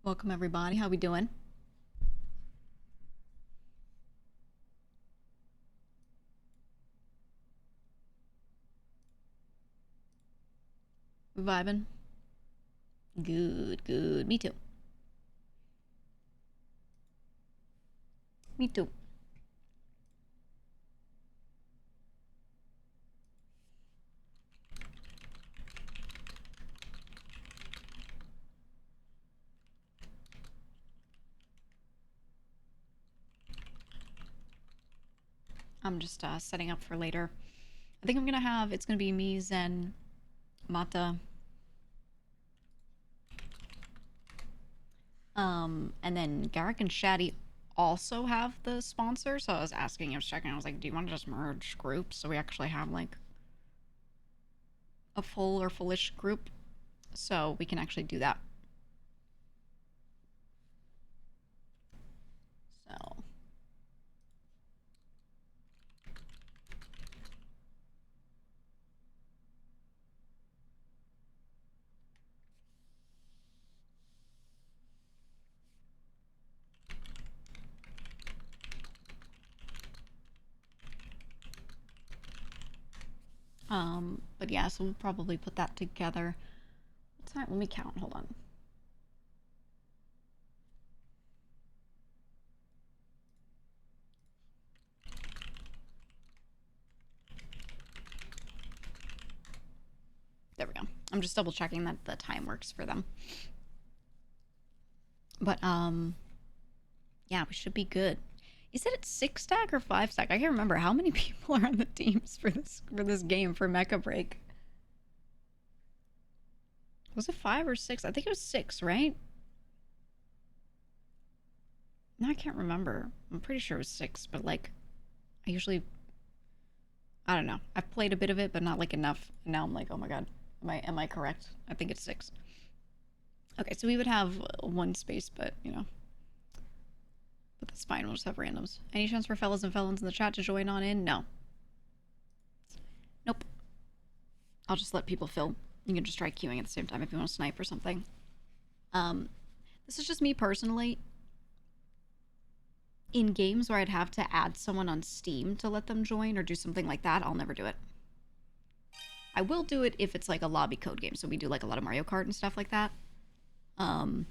Welcome everybody. How we doing? We vibing? Good, good. Me too. Me too. I'm just setting up for later. I think I'm gonna have it's gonna be me, Zen, Mata, and then Garrick and Shaddy also have the sponsor. So I was checking. I was like, do you want to just merge groups so we actually have like a full or fullish group, so we can actually do that. So but yeah, so we'll probably put that together. What time? Let me count. Hold on. There we go. I'm just double checking that the time works for them. But yeah, we should be good. Is it at 6 stack or 5 stack? I can't remember how many people are on the teams for this game for Mecha Break. Was it 5 or 6? I think it was 6, right? No, I can't remember. I'm pretty sure it was 6, but like I don't know. I've played a bit of it, but not like enough. And now I'm like, oh my god, am I correct? I think it's 6. Okay, so we would have one space, but you know. But that's fine, we'll just have randoms. Any chance for fellas and felons in the chat to join on in? No. Nope. I'll just let people fill. You can just try queuing at the same time if you want to snipe or something. This is just me personally. In games where I'd have to add someone on Steam to let them join or do something like that, I'll never do it. I will do it if it's like a lobby code game, so we do like a lot of Mario Kart and stuff like that. You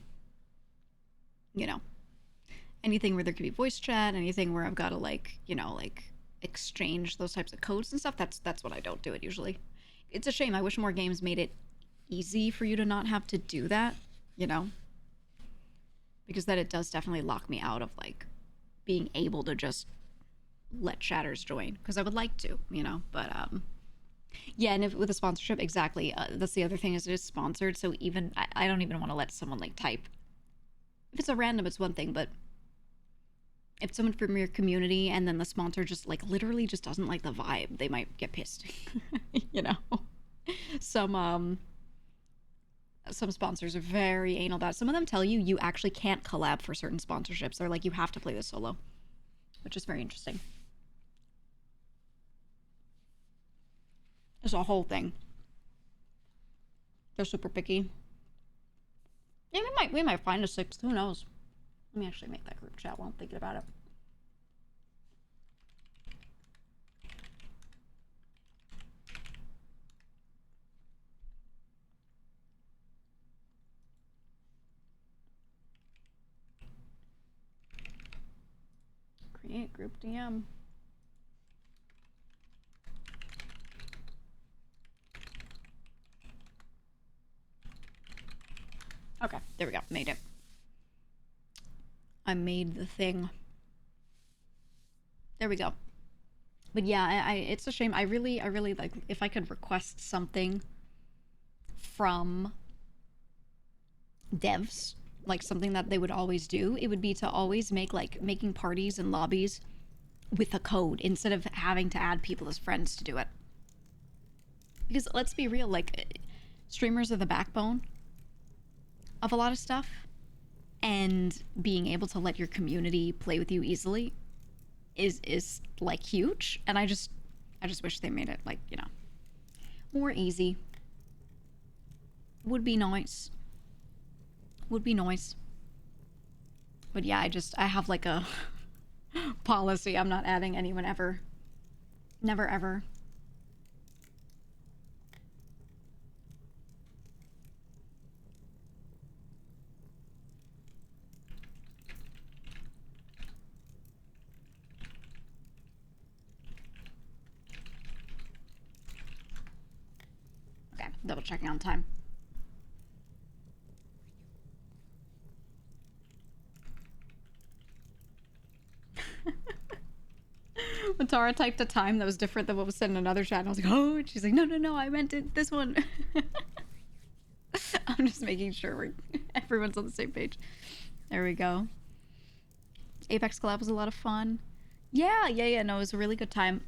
know, anything where there could be voice chat, anything where I've got to like, you know, like exchange those types of codes and stuff, that's what I don't do it usually. It's a shame. I wish more games made it easy for you to not have to do that, you know? Because then it does definitely lock me out of like being able to just let chatters join, because I would like to, you know, but yeah, and if with a sponsorship, exactly, that's the other thing, is it is sponsored, so even I don't even want to let someone like type. If it's a random, it's one thing, but if someone from your community and then the sponsor just like literally just doesn't like the vibe, they might get pissed. You know, some sponsors are very anal about it. Some of them tell you you actually can't collab for certain sponsorships. They're like, you have to play this solo, which is very interesting. It's a whole thing. They're super picky. Yeah, we might find a 6th. Who knows? Let me actually make that group chat while I'm thinking about it. Create group DM. Okay, there we go. Made it. I made the thing. There we go. But yeah, it's a shame. I really like if I could request something from devs, like something that they would always do, it would be to always make like making parties and lobbies with a code instead of having to add people as friends to do it. Because let's be real, like streamers are the backbone of a lot of stuff, and being able to let your community play with you easily is like huge. And I just wish they made it like, you know, more easy. Would be nice. Would be nice. But yeah, I have like a policy. I'm not adding anyone ever. Never ever. Okay, double checking on time. When Tara typed a time that was different than what was said in another chat, and I was like, oh, and she's like, no, no, no, I meant it, this one. I'm just making sure everyone's on the same page. There we go. Apex collab was a lot of fun. Yeah, no, it was a really good time.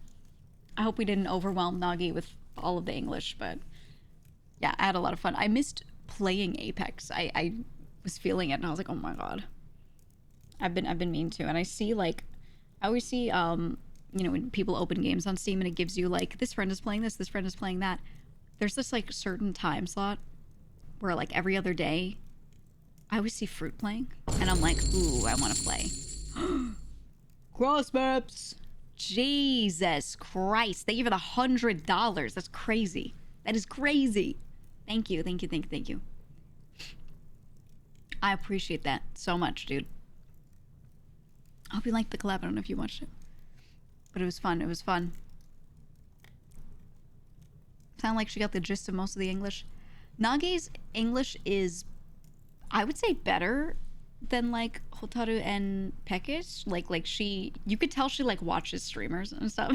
I hope we didn't overwhelm Nagi with all of the English, but yeah, I had a lot of fun. I missed playing Apex. I was feeling it, and I was like, oh my god. I've been mean to, and I see like, I always see when people open games on Steam and it gives you like, this friend is playing this friend is playing that. There's this like certain time slot where like every other day I always see Fruit playing, and I'm like, ooh, I want to play. Cross maps. Jesus Christ! Thank you for the $100. That's crazy. That is crazy. Thank you. I appreciate that so much, dude. I hope you liked the collab. I don't know if you watched it, but it was fun. Sound like she got the gist of most of the English. Nagi's English is, I would say, better than like Hotaru and Pekish. Like you could tell she like watches streamers and stuff,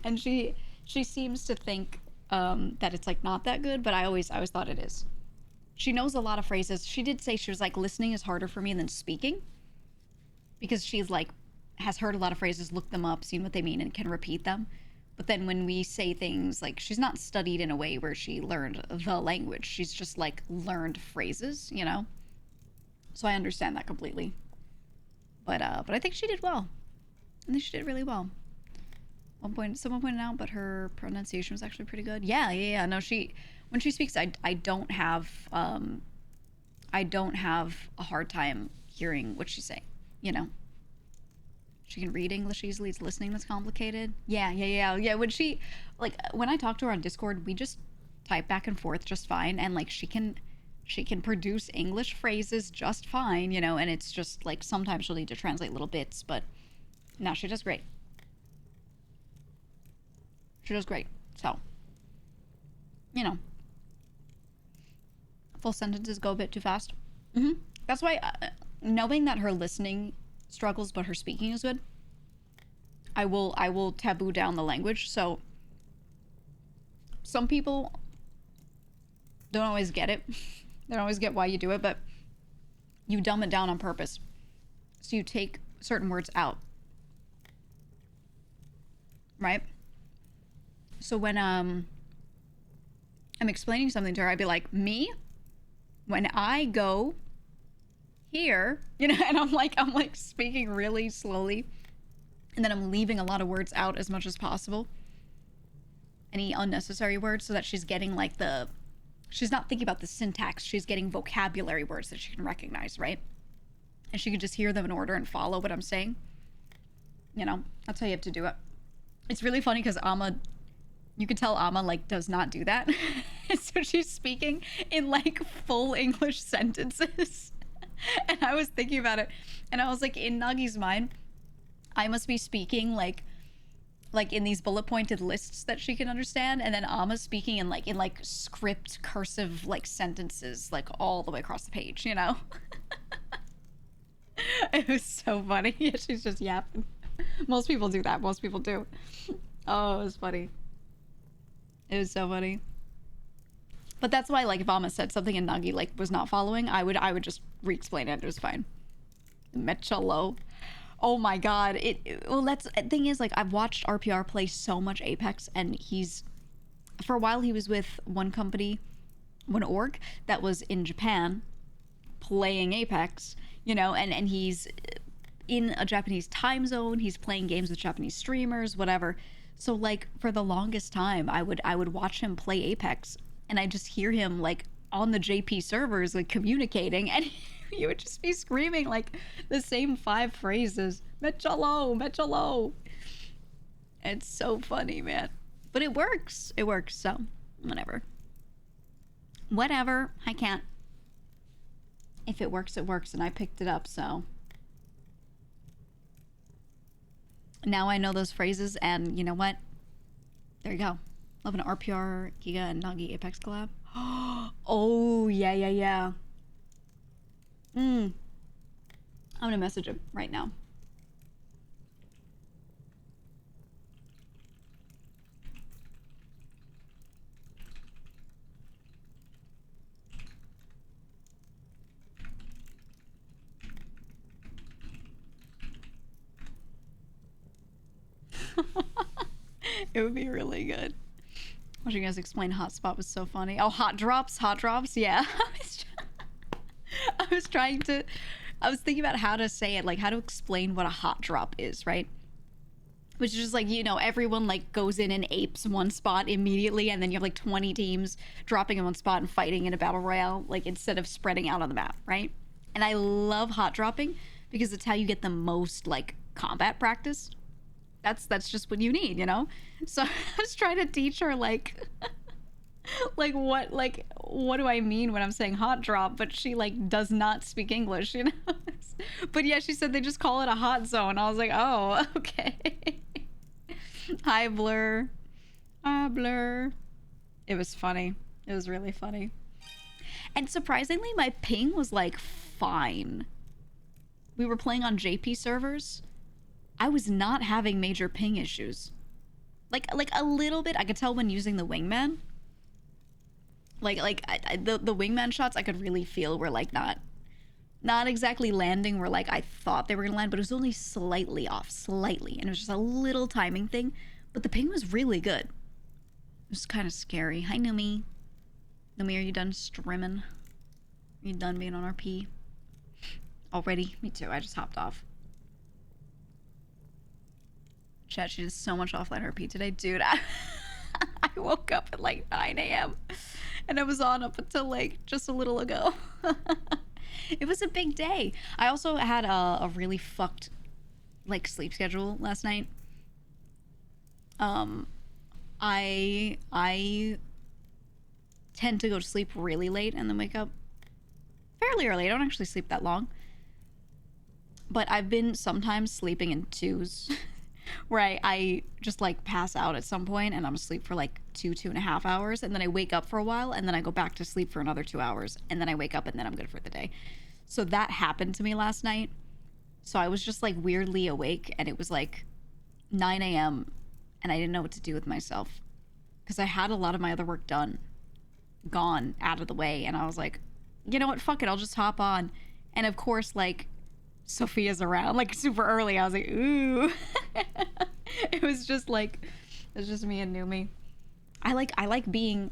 and she seems to think that it's like not that good, but I always thought it is. She knows a lot of phrases. She did say she was like, listening is harder for me than speaking, because she's like has heard a lot of phrases, looked them up, seen what they mean, and can repeat them. But then when we say things, like, she's not studied in a way where she learned the language. She's just like learned phrases, So I understand that completely. But I think she did well. I think she did really well. Someone pointed out, but her pronunciation was actually pretty good. Yeah. No, when she speaks, I don't have a hard time hearing what she's saying. She can read English easily. It's listening that's complicated. Yeah. When I talk to her on Discord, we just type back and forth just fine, and like she can produce English phrases just fine, and it's just like sometimes she'll need to translate little bits, but no, she does great. So, full sentences go a bit too fast. That's why, knowing that her listening struggles but her speaking is good, I will taboo down the language. So some people don't always get it. They don't always get why you do it, but you dumb it down on purpose. So you take certain words out, right? So when I'm explaining something to her, I'd be like, me, when I go here, and I'm like speaking really slowly, and then I'm leaving a lot of words out as much as possible, any unnecessary words, so that she's getting like she's not thinking about the syntax, she's getting vocabulary words that she can recognize, right? And she can just hear them in order and follow what I'm saying. That's how you have to do it. It's really funny because you could tell Amma like does not do that. So she's speaking in like full English sentences. And I was thinking about it, and I was like, in Nagi's mind, I must be speaking like in these bullet pointed lists that she can understand, and then Amma's speaking in like script cursive like sentences like all the way across the page, It was so funny. Yeah, she's just yapping. Most people do that. Most people do. Oh, it was funny. It was so funny. But that's why, like, if Amma said something and Nagi like was not following, I would just re-explain it. It was fine. Mechalo. Oh my god. Well, that's the thing is, like, I've watched RPR play so much Apex, and for a while he was with one org that was in Japan playing Apex, and he's in a Japanese time zone. He's playing games with Japanese streamers, whatever. So like for the longest time, I would watch him play Apex, and I just hear him like on the JP servers like communicating, and You would just be screaming like the same 5 phrases. Mechalo, mechalo. It's so funny, man. But it works. It works, so whatever. Whatever. I can't. If it works, it works, and I picked it up, so. Now I know those phrases, and you know what? There you go. Love an RPR, GEEGA, and Nagi Apex collab. Oh, yeah, yeah, yeah. I'm gonna message him right now. It would be really good. Watching you guys explain hotspot was so funny. Oh, hot drops, yeah. I was trying to, I was thinking about how to say it, like how to explain what a hot drop is, right? Which is just like, you know, everyone like goes in and apes one spot immediately, and then you have like 20 teams dropping in one spot and fighting in a battle royale, like instead of spreading out on the map, right? And I love hot dropping because it's how you get the most like combat practice. That's just what you need, you know? So I was trying to teach her like what do I mean when I'm saying hot drop, but she like does not speak English, you know? But yeah, she said they just call it a hot zone. I was like, oh, okay. Hi, Blur. Hi, Blur. It was funny. It was really funny. And surprisingly, my ping was like fine. We were playing on JP servers. I was not having major ping issues. Like a little bit. I could tell when using the wingman. The wingman shots I could really feel were like not exactly landing where like I thought they were gonna land, but it was only slightly off, slightly, and it was just a little timing thing. But the ping was really good. It was kind of scary. Hi, Numi. Numi, are you done streaming? Are you done being on RP? Already? Me too. I just hopped off. Chat, she did so much offline RP today. Dude, I woke up at like 9 a.m. and I was on up until like just a little ago. It was a big day. I also had a really fucked like sleep schedule last night. I tend to go to sleep really late and then wake up fairly early. I don't actually sleep that long. But I've been sometimes sleeping in twos. Where I just like pass out at some point and I'm asleep for like 2.5 hours, and then I wake up for a while, and then I go back to sleep for another 2 hours, and then I wake up, and then I'm good for the day. So that happened to me last night. So I was just like weirdly awake, and it was like 9 a.m. and I didn't know what to do with myself because I had a lot of my other work gone out of the way, and I was like, you know what, fuck it, I'll just hop on. And of course, like, Sophia's around like super early. I was like, ooh. It was just me and Numi. I like being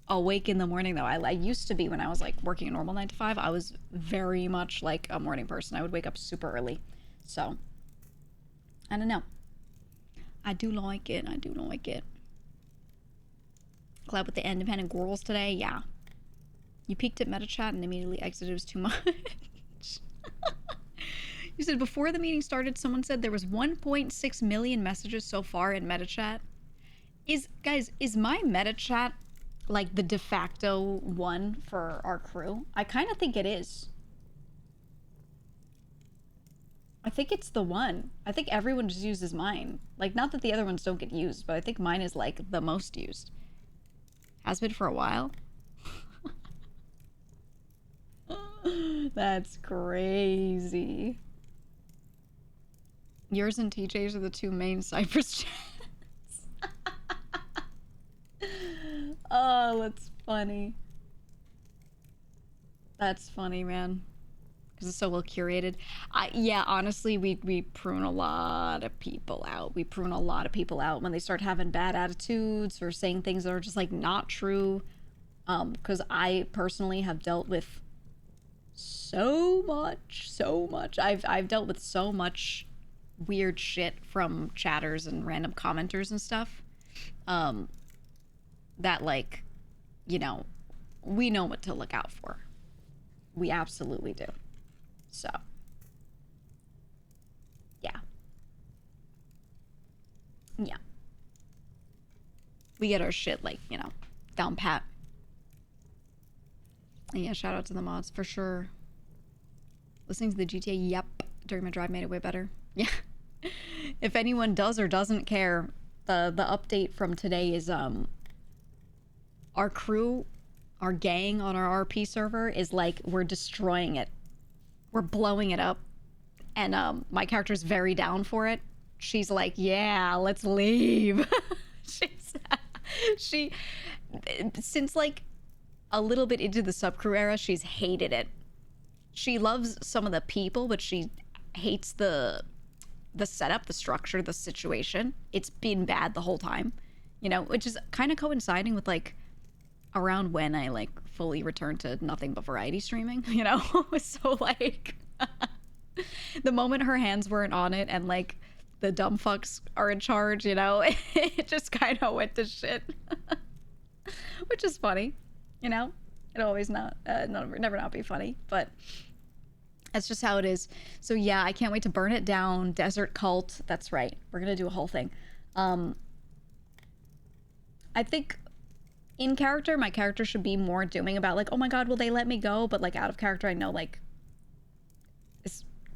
awake in the morning though. I used to be, when I was like working a normal 9 to 5, I was very much like a morning person. I would wake up super early. So I don't know. I do like it. Collab with the independent girls today. Yeah. You peeked at MetaChat and immediately exited. It was too much. You said before the meeting started, someone said there was 1.6 million messages so far in MetaChat. Is my MetaChat like the de facto one for our crew? I kind of think it is. I think it's the one. I think everyone just uses mine. Like, not that the other ones don't get used, but I think mine is like the most used. Has been for a while. That's crazy. Yours and TJ's are the two main Cypress chats. Oh, that's funny. That's funny, man. Because it's so well curated. Yeah, honestly, we prune a lot of people out. We prune a lot of people out when they start having bad attitudes or saying things that are just like not true. Because I personally have dealt with so much. I've dealt with so much weird shit from chatters and random commenters and stuff, that, like, you know, we know what to look out for We absolutely do. So, yeah. Yeah. We get our shit, like, you know, down pat. And yeah, shout out to the mods for sure. Listening to the GTA, yep, during my drive made it way better. Yeah. If anyone does or doesn't care, the update from today is our crew, our gang on our RP server is like, we're destroying it. We're blowing it up. And my character's very down for it. She's like, yeah, let's leave. She since like a little bit into the subcrew era, she's hated it. She loves some of the people, but she hates the setup, the structure, the situation. It's been bad the whole time, you know, which is kind of coinciding with like around when I like fully returned to nothing but variety streaming, you know. So like the moment her hands weren't on it and like the dumb fucks are in charge, you know, it just kind of went to shit. Which is funny, you know. It always never not be funny, but that's just how it is. So yeah, I can't wait to burn it down. Desert Cult, that's right. We're gonna do a whole thing. I think in character, my character should be more dooming about like, oh my god, will they let me go? But like out of character, I know like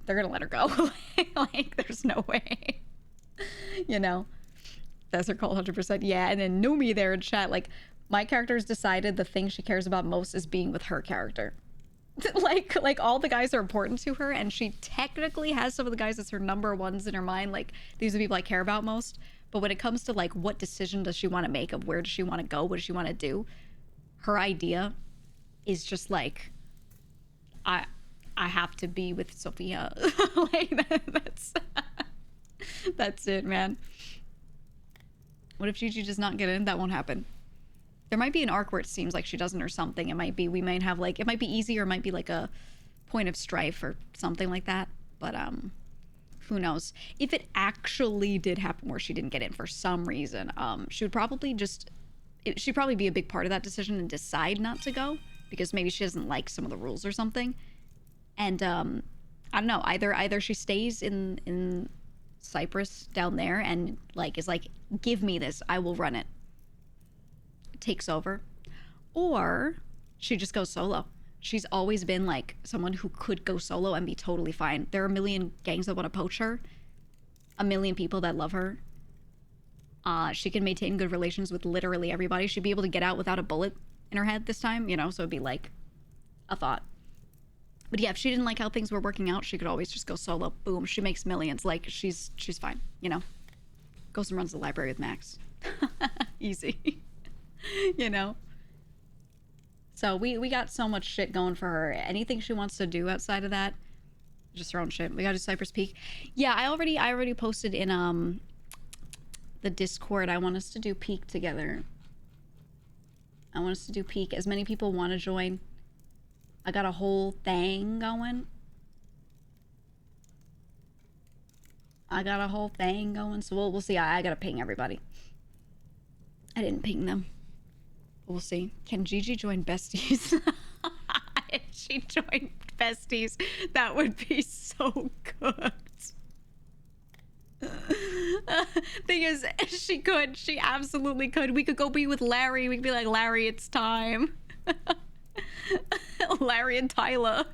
they're gonna let her go. Like there's no way. You know? Desert Cult 100%. Yeah, and then Numi there in chat, like my character's decided the thing she cares about most is being with her character. like all the guys are important to her, and she technically has some of the guys as her number ones in her mind. Like these are the people I care about most. But when it comes to like what decision does she want to make of where does she want to go, what does she want to do, her idea is just like, I have to be with Sophia. Like that's it, man. What if Gigi does not get in? That won't happen. There might be an arc where it seems like she doesn't or something. It might be, we might have like, it might be easy or it might be like a point of strife or something like that. But who knows? If it actually did happen where she didn't get in for some reason, she would probably she'd probably be a big part of that decision and decide not to go because maybe she doesn't like some of the rules or something. And I don't know, either she stays in Cypress down there and like is like, give me this, I will run it, takes over, or she just goes solo. She's always been like someone who could go solo and be totally fine. There are a million gangs that want to poach her, a million people that love her. She can maintain good relations with literally everybody. She'd be able to get out without a bullet in her head this time, you know, so it'd be like a thought. But yeah, if she didn't like how things were working out, she could always just go solo. Boom, she makes millions. Like she's fine, you know. Goes and runs the library with Max. Easy. You know. So we got so much shit going for her. Anything she wants to do outside of that, just her own shit. We got to Cypress Peak. Yeah, I already posted in the Discord. I want us to do Peak together. I want us to do Peak. As many people want to join. I got a whole thing going. So we'll see. I gotta ping everybody. I didn't ping them. We'll see. Can Gigi join Besties? If she joined Besties, that would be so good. Thing is, she could. She absolutely could. We could go be with Larry. We could be like, Larry, it's time. Larry and Tyler.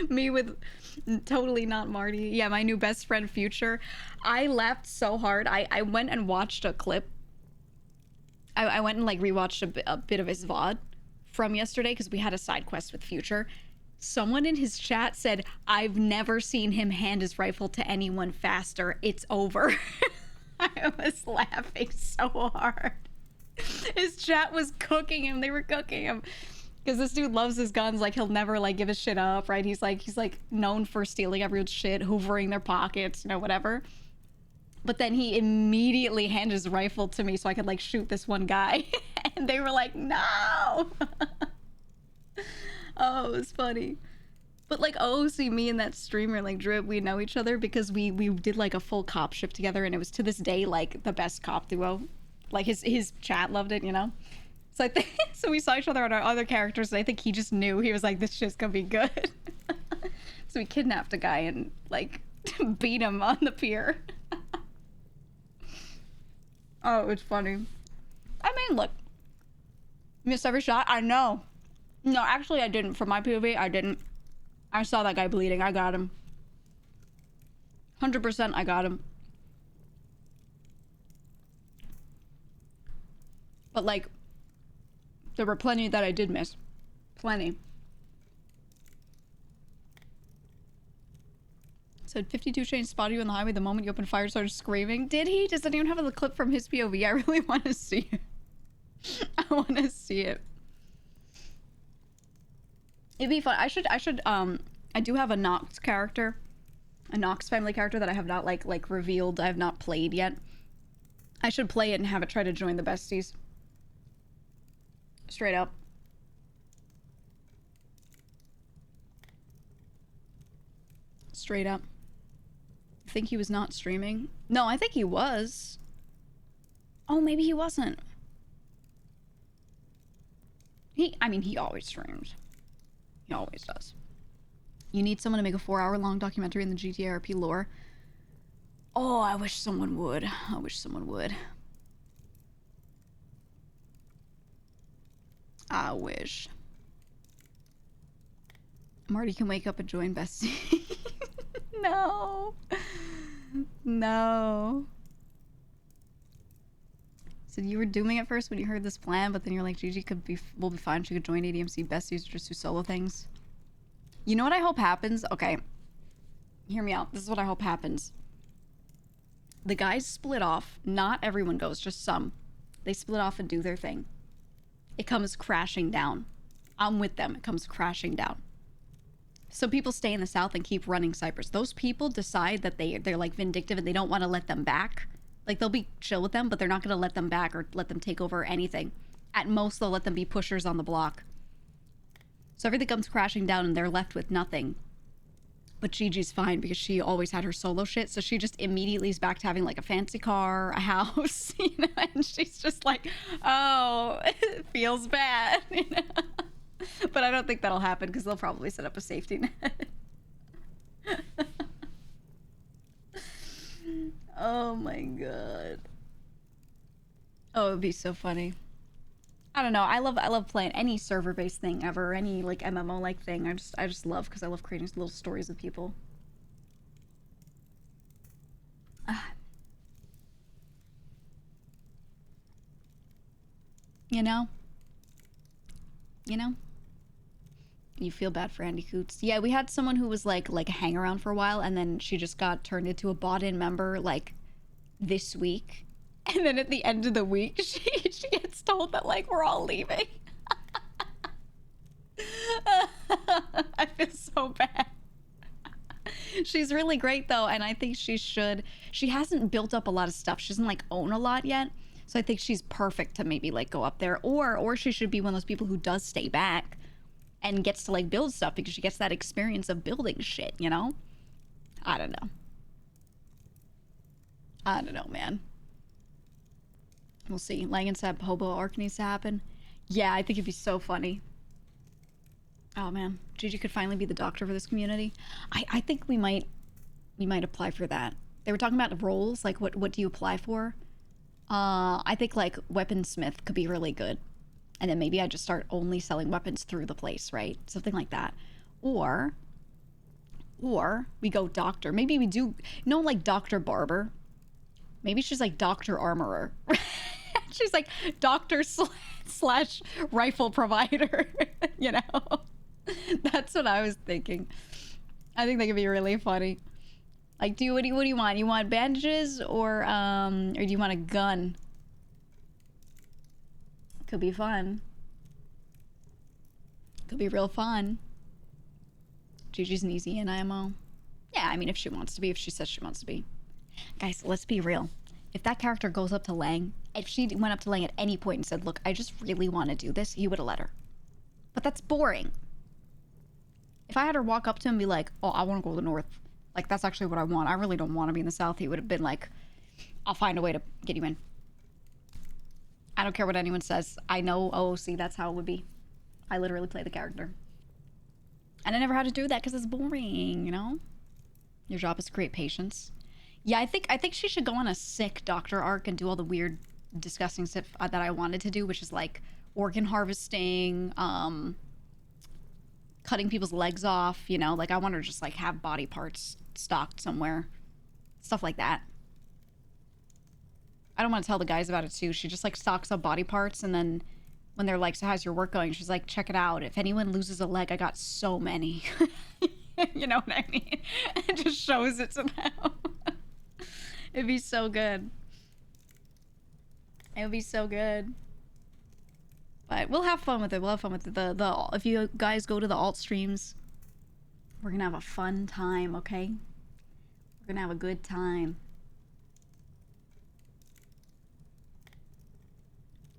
me with totally not Marty. Yeah, my new best friend Future. I laughed so hard. I went and watched a clip. I went and like rewatched a bit of his VOD from yesterday because we had a side quest with Future. Someone in his chat said, I've never seen him hand his rifle to anyone faster. It's over. I was laughing so hard. His chat was cooking him. They were cooking him. Because this dude loves his guns. Like, he'll never, like, give his shit up, right? He's known for stealing everyone's shit, hoovering their pockets, you know, whatever. But then he immediately handed his rifle to me so I could, like, shoot this one guy. And they were like, no! Oh, it was funny. But, like, oh, see, me and that streamer, like, Drip, we know each other because we did, like, a full cop shift together. And it was, to this day, like, the best cop duo. Like, his chat loved it, you know? So I think so we saw each other on our other characters, and I think he just knew. He was like, this shit's gonna be good. So we kidnapped a guy and like beat him on the pier. Oh, it's funny. I mean, look, missed every shot. I know. No, actually, I didn't. For my POV, I didn't. I saw that guy bleeding. I got him. 100% I got him. But, like, there were plenty that I did miss. Plenty. Said 52 Shane spotted you on the highway the moment you opened fire, started screaming. Did he? Does anyone have the clip from his POV? I really want to see it. I want to see it. It'd be fun. I do have a Nox character. A Nox family character that I have not, like revealed. I have not played yet. I should play it and have it try to join the besties. Straight up. Straight up. I think he was not streaming. No, I think he was. Oh, maybe he wasn't. I mean, he always streams. He always does. You need someone to make a 4-hour-long documentary in the GTA RP lore. Oh, I wish someone would. I wish someone would. I wish. Marty can wake up and join Bestie. No. No. So you were dooming at first when you heard this plan, but then you're like, Gigi will be fine. She could join ADMC Besties or just do solo things. You know what I hope happens? Okay. Hear me out. This is what I hope happens. The guys split off. Not everyone goes, just some. They split off and do their thing. It comes crashing down. I'm with them. It comes crashing down. So people stay in the South and keep running Cypress. Those people decide that they're like vindictive and they don't want to let them back. Like, they'll be chill with them, but they're not going to let them back or let them take over anything. At most, they'll let them be pushers on the block. So everything comes crashing down and they're left with nothing. But Gigi's fine because she always had her solo shit. So she just immediately is back to having like a fancy car, a house, you know, and she's just like, oh, it feels bad, you know. But I don't think that'll happen because they'll probably set up a safety net. Oh my god. Oh, it'd be so funny. I don't know. I love playing any server-based thing ever, any like MMO-like thing. I just love because I love creating little stories with people. You know? You know? You feel bad for Andy Coots. Yeah, we had someone who was like a hang around for a while, and then she just got turned into a bought-in member like this week. And then at the end of the week, she gets told that like we're all leaving. I feel so bad. She's really great though, and I think she should. She hasn't built up a lot of stuff. She doesn't like own a lot yet. So I think she's perfect to maybe like go up there, or she should be one of those people who does stay back and gets to like build stuff because she gets that experience of building shit, you know? I don't know. I don't know, man. We'll see. Langan said Hobo Arc needs to happen. Yeah, I think it'd be so funny. Oh man, Gigi could finally be the doctor for this community. I think we might apply for that. They were talking about roles, like what do you apply for? I think like weaponsmith could be really good. And then maybe I just start only selling weapons through the place, right? Something like that. Or we go doctor. Maybe we do, like Dr. Barber. Maybe she's like Dr. Armorer. She's like doctor slash rifle provider, you know? That's what I was thinking. I think that could be really funny. Like, what do you want? You want bandages or do you want a gun? Could be fun. Could be real fun. Gigi's an easy in IMO. Yeah, I mean, if she wants to be, if she says she wants to be. Guys, let's be real. If that character goes up to Lang, if she went up to Lang at any point and said, look, I just really want to do this, he would have let her. But that's boring. If I had her walk up to him and be like, oh, I want to go to the north. Like, that's actually what I want. I really don't want to be in the south. He would have been like, I'll find a way to get you in. I don't care what anyone says. I know OOC, that's how it would be. I literally play the character. And I never had to do that because it's boring, you know? Your job is to create patience. Yeah, I think she should go on a sick doctor arc and do all the weird, disgusting stuff that I wanted to do, which is like organ harvesting, cutting people's legs off, you know? Like, I want her to just like have body parts stocked somewhere. Stuff like that. I don't want to tell the guys about it too. She just like stocks up body parts, and then when they're like, so how's your work going? She's like, check it out. If anyone loses a leg, I got so many. You know what I mean? It just shows it to them. It'd be so good. It would be so good. But we'll have fun with it. We'll have fun with it. If you guys go to the alt streams, we're gonna have a fun time, okay? We're gonna have a good time.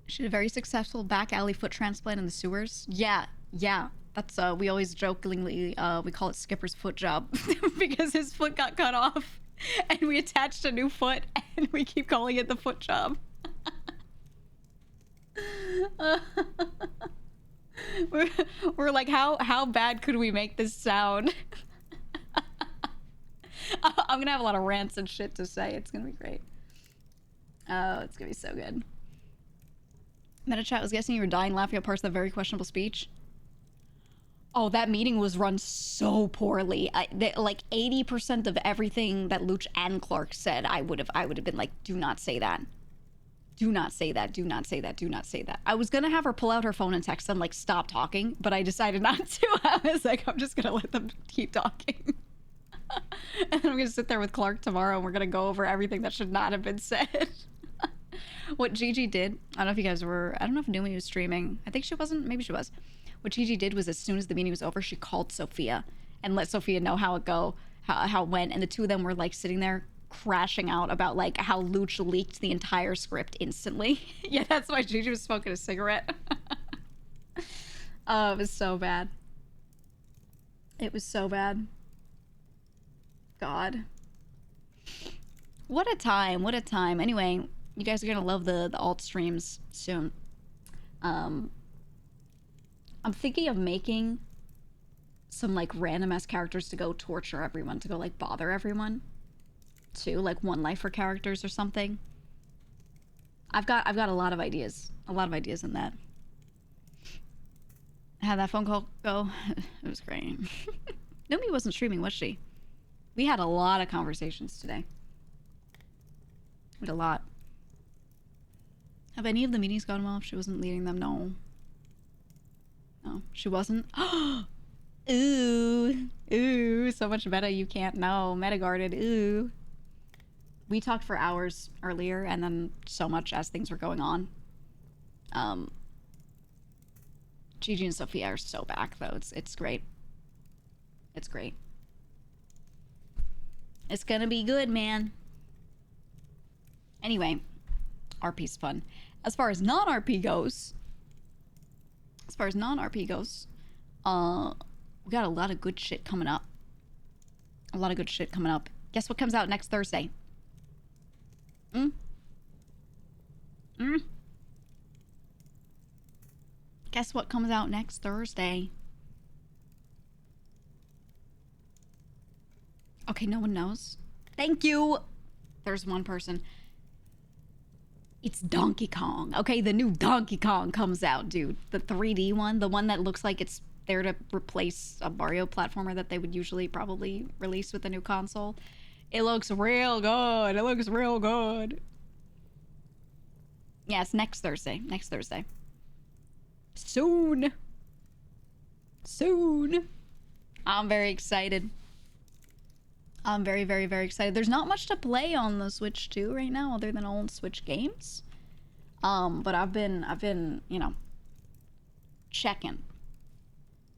She had a very successful back alley foot transplant in the sewers. Yeah, yeah. That's we always jokingly we call it Skipper's foot job because his foot got cut off, and we attached a new foot, and we keep calling it the foot job. We're like, how bad could we make this sound? I'm gonna have a lot of rants and shit to say. It's gonna be great. Oh, it's gonna be so good. MetaChat was guessing you were dying laughing at parts of the very questionable speech. Oh, that meeting was run so poorly. Like 80% of everything that Luch and Clark said, I would have been like, do not say that. Do not say that. Do not say that. Do not say that. I was gonna have her pull out her phone and text them like, stop talking, but I decided not to. I was like, I'm just gonna let them keep talking. And I'm gonna sit there with Clark tomorrow, and we're gonna go over everything that should not have been said. What Gigi did, I don't know if you guys were, I don't know if Numi was streaming. I think she wasn't, maybe she was. What Gigi did was, as soon as the meeting was over, she called Sophia and let Sophia know how it went. And the two of them were like sitting there crashing out about like how Luch leaked the entire script instantly. Yeah, that's why Gigi was smoking a cigarette. Oh, it was so bad. It was so bad. God. What a time. What a time. Anyway, you guys are gonna love the alt streams soon. I'm thinking of making some like random ass characters to go torture everyone, to go like bother everyone too, like one lifer characters or something. I've got a lot of ideas. A lot of ideas in that. How that phone call go? It was great. Nobody wasn't streaming, was she? We had a lot of conversations today. We had a lot. Have any of the meetings gone well if she wasn't leading them? No. No, she wasn't. Ooh. Ooh, so much meta you can't know. Meta guarded. Ooh. We talked for hours earlier, and then so much as things were going on. Gigi and Sophia are so back, though. It's great. It's great. It's gonna be good, man. Anyway, RP's fun. As far as non-RP goes, we got a lot of good shit coming up. A lot of good shit coming up. Guess what comes out next Thursday? Guess what comes out next Thursday? Okay, no one knows. Thank you. There's one person. It's Donkey Kong. Okay, the new Donkey Kong comes out, dude. The 3D one, the one that looks like it's there to replace a Mario platformer that they would usually probably release with the new console. It looks real good. It looks real good. Yeah, it's next Thursday. Next Thursday. Soon. Soon. I'm very excited. I'm very, very, very excited. There's not much to play on the Switch 2 right now, other than old Switch games. But I've been, you know, checking.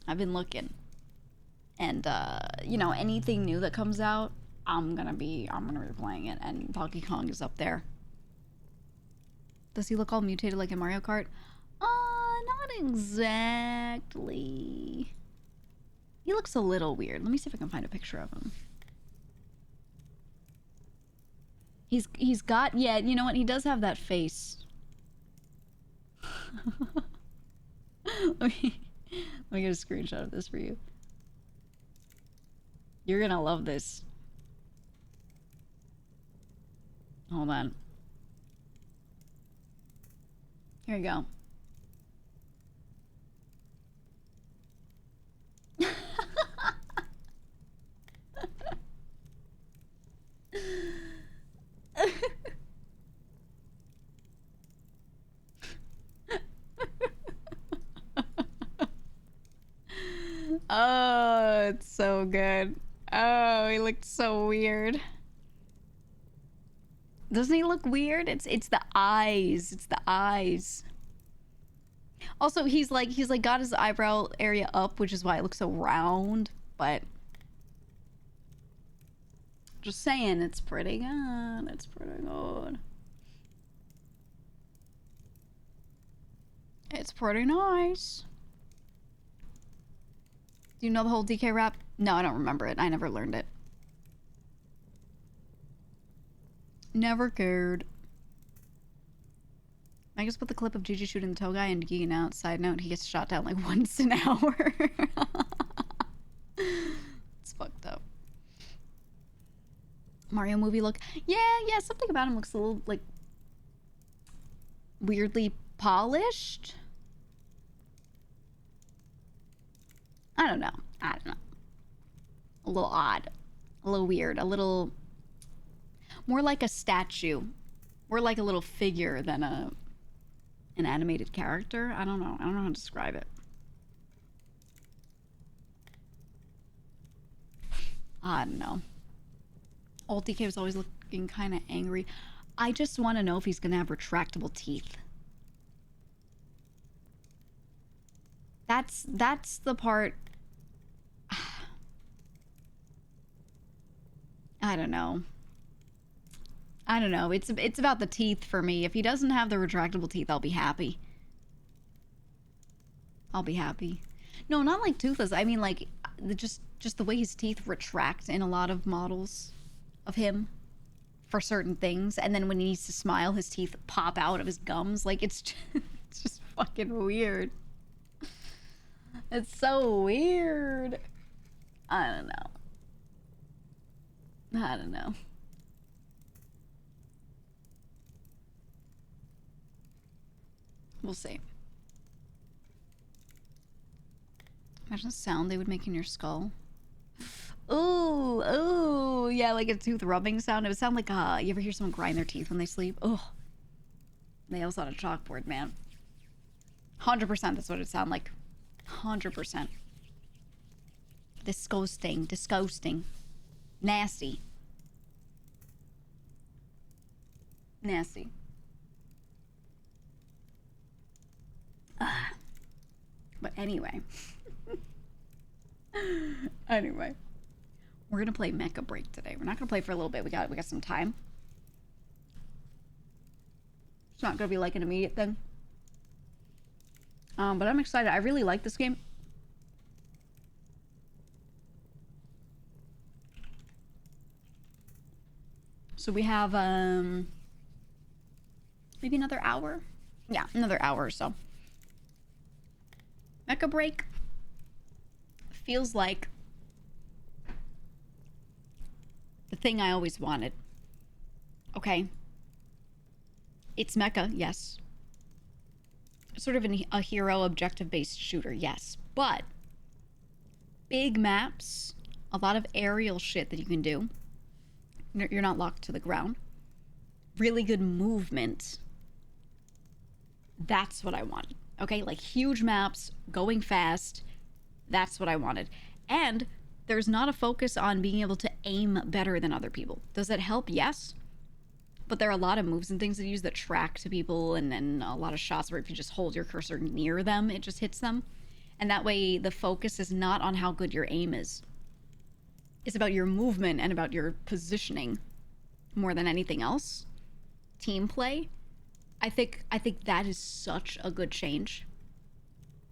I've been looking. And, you know, anything new that comes out, I'm gonna be playing it, and Donkey Kong is up there. Does he look all mutated like in Mario Kart? Not exactly. He looks a little weird. Let me see if I can find a picture of him. He's got, yeah, you know what? He does have that face. let me let me get a screenshot of this for you. You're gonna love this. Hold on. Here you go. Oh, it's so good. Oh, he looked so weird. Doesn't he look weird? It's the eyes. It's the eyes. Also, he's like got his eyebrow area up, which is why it looks so round, but just saying, it's pretty good. It's pretty good. It's pretty nice. Do you know the whole DK rap? No, I don't remember it. I never learned it. Never cared. I just put the clip of Gigi shooting the toe guy and geeking out. Side note, he gets shot down like once an hour. It's fucked up. Mario movie look. Yeah, something about him looks a little, like, weirdly polished. I don't know. A little odd. A little weird. A little... more like a statue. More like a little figure than an animated character. I don't know. I don't know how to describe it. I don't know. Old DK was always looking kind of angry. I just want to know if he's going to have retractable teeth. That's the part... I don't know. It's about the teeth for me. If he doesn't have the retractable teeth, I'll be happy. I'll be happy. No, not like toothless. I mean, like, just the way his teeth retract in a lot of models of him for certain things. And then when he needs to smile, his teeth pop out of his gums. Like, it's just fucking weird. It's so weird. I don't know. We'll see. Imagine the sound they would make in your skull. Ooh, yeah, like a tooth rubbing sound. It would sound like, you ever hear someone grind their teeth when they sleep? Oh, nails on a chalkboard, man. 100% that's what it sound like. 100%. Disgusting. Nasty. But anyway. We're gonna play Mecha Break today. We're not gonna play for a little bit. We got some time. It's not gonna be like an immediate thing. But I'm excited. I really like this game. So we have maybe another hour. Yeah, another hour or so. Mecha Break feels like the thing I always wanted. Okay. It's mecha, yes. Sort of a hero objective-based shooter, yes. But big maps, a lot of aerial shit that you can do. You're not locked to the ground. Really good movement. That's what I wanted. Okay, like huge maps, going fast. That's what I wanted. And there's not a focus on being able to aim better than other people. Does that help? Yes. But there are a lot of moves and things that use that track to people, and then a lot of shots where if you just hold your cursor near them, it just hits them. And that way the focus is not on how good your aim is. It's about your movement and about your positioning more than anything else. Team play. I think that is such a good change.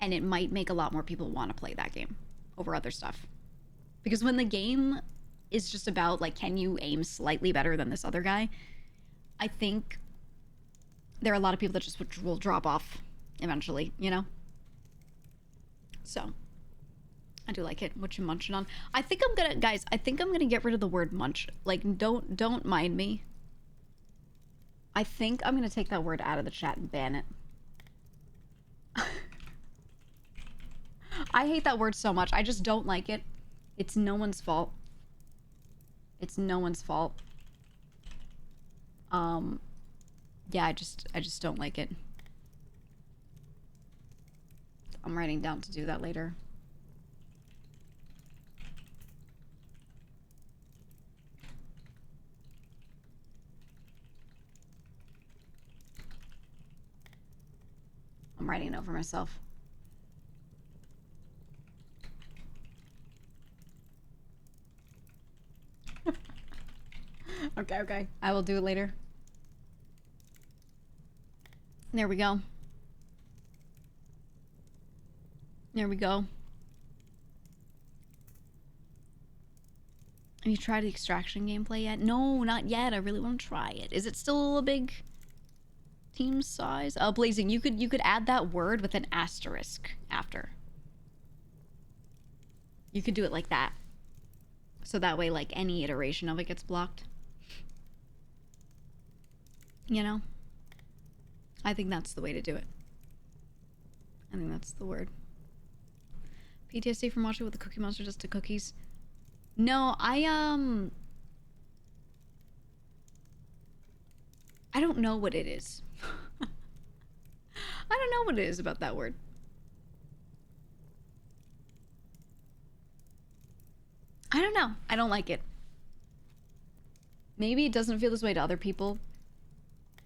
And it might make a lot more people want to play that game over other stuff. Because when the game is just about, like, can you aim slightly better than this other guy? I think there are a lot of people that just will drop off eventually, you know? So, I do like it. What you munching on? I think I'm gonna, guys, I think I'm gonna get rid of the word munch. Like, don't mind me. I think I'm gonna take that word out of the chat and ban it. I hate that word so much. I just don't like it. It's no one's fault. It's no one's fault. Yeah, I just don't like it. I'm writing down to do that later. I'm writing it over myself. Okay. I will do it later. There we go. There we go. Have you tried the extraction gameplay yet? No, not yet. I really want to try it. Is it still a big team size? Blazing, you could add that word with an asterisk after. You could do it like that. So that way, like, any iteration of it gets blocked. You know? I think that's the way to do it. I think that's the word. PTSD from watching what the Cookie Monster does to cookies. No, I don't know what it is. I don't know what it is about that word. I don't know. I don't like it. Maybe it doesn't feel this way to other people.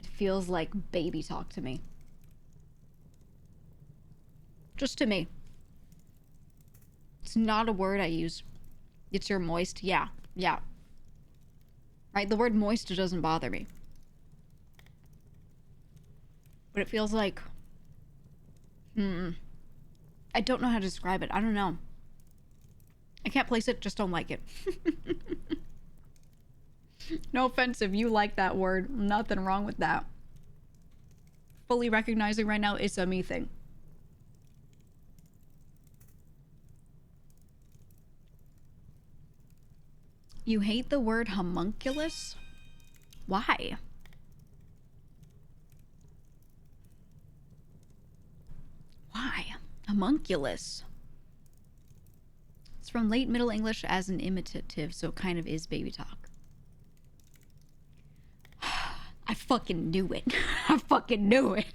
It feels like baby talk to me. Just to me. It's not a word I use. It's your moist. Yeah. Right? The word moist doesn't bother me. But it feels like... I don't know how to describe it. I don't know. I can't place it, just don't like it. No offense if you like that word. Nothing wrong with that. Fully recognizing right now it's a me thing. You hate the word homunculus? Why? Why? Homunculus. It's from late Middle English as an imitative, so it kind of is baby talk. I fucking knew it. I fucking knew it.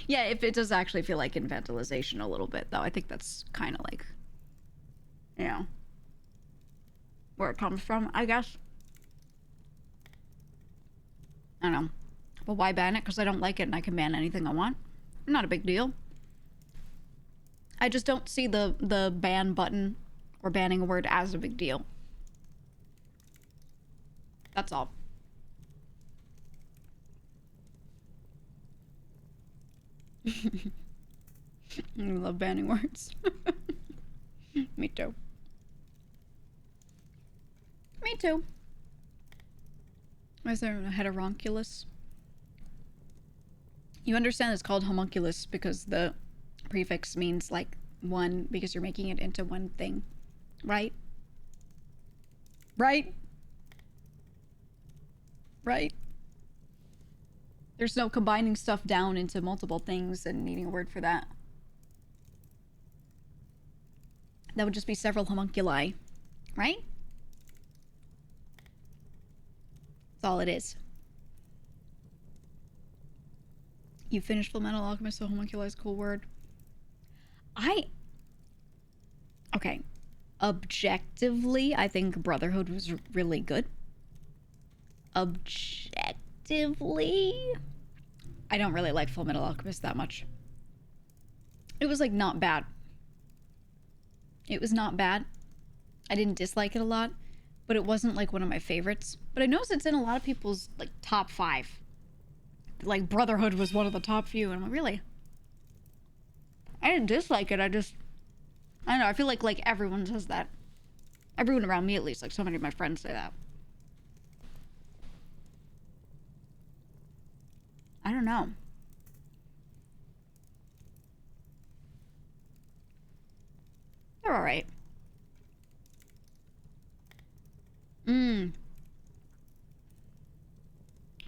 Yeah, if it does actually feel like infantilization a little bit, though. I think that's kind of like, you know, where it comes from, I guess. I don't know. But why ban it? Because I don't like it and I can ban anything I want. Not a big deal. I just don't see the ban button or banning a word as a big deal. That's all. I love banning words. Me too. Me too. Why is there a heteronculus? You understand it's called homunculus because the prefix means like one, because you're making it into one thing, right? Right? Right? There's no combining stuff down into multiple things and needing a word for that. That would just be several homunculi, right? That's all it is. You finished Fullmetal Alchemist, so homunculi is a cool word. Okay. Objectively, I think Brotherhood was really good. Objectively, I don't really like Fullmetal Alchemist that much. It was, like, not bad. It was not bad. I didn't dislike it a lot, but it wasn't, like, one of my favorites. But I noticed it's in a lot of people's, like, top 5. Like, Brotherhood was one of the top few, and I'm like, really? I didn't dislike it, I don't know, I feel like everyone says that. Everyone around me, at least, like, so many of my friends say that. I don't know. They're all right.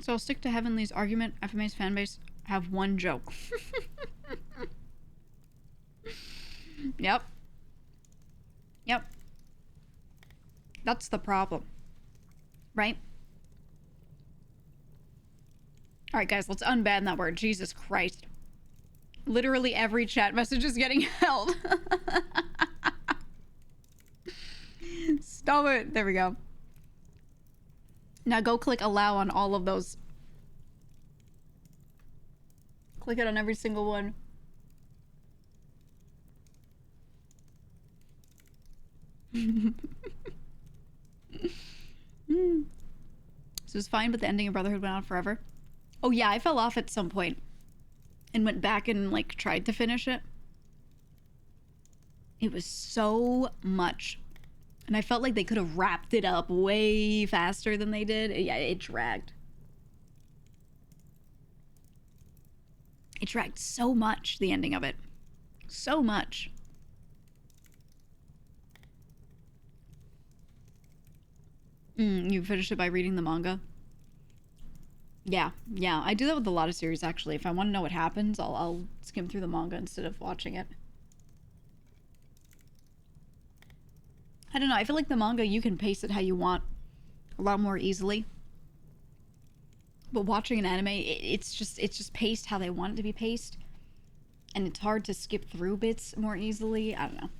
So I'll stick to Heavenly's argument. FMA's fanbase have one joke. Yep. Yep. That's the problem. Right? Alright, guys, let's unban that word. Jesus Christ. Literally every chat message is getting held. Stop it. There we go. Now go click allow on all of those. Click it on every single one. So it's fine, but the ending of Brotherhood went on forever. Oh yeah, I fell off at some point and went back and like tried to finish it. It was so much. And I felt like they could have wrapped it up way faster than they did. Yeah, it dragged. It dragged so much, the ending of it. So much. You finish it by reading the manga? Yeah, I do that with a lot of series, actually. If I want to know what happens, I'll skim through the manga instead of watching it. I don't know, I feel like the manga, you can pace it how you want a lot more easily. But watching an anime, it's just paced how they want it to be paced. And it's hard to skip through bits more easily. I don't know.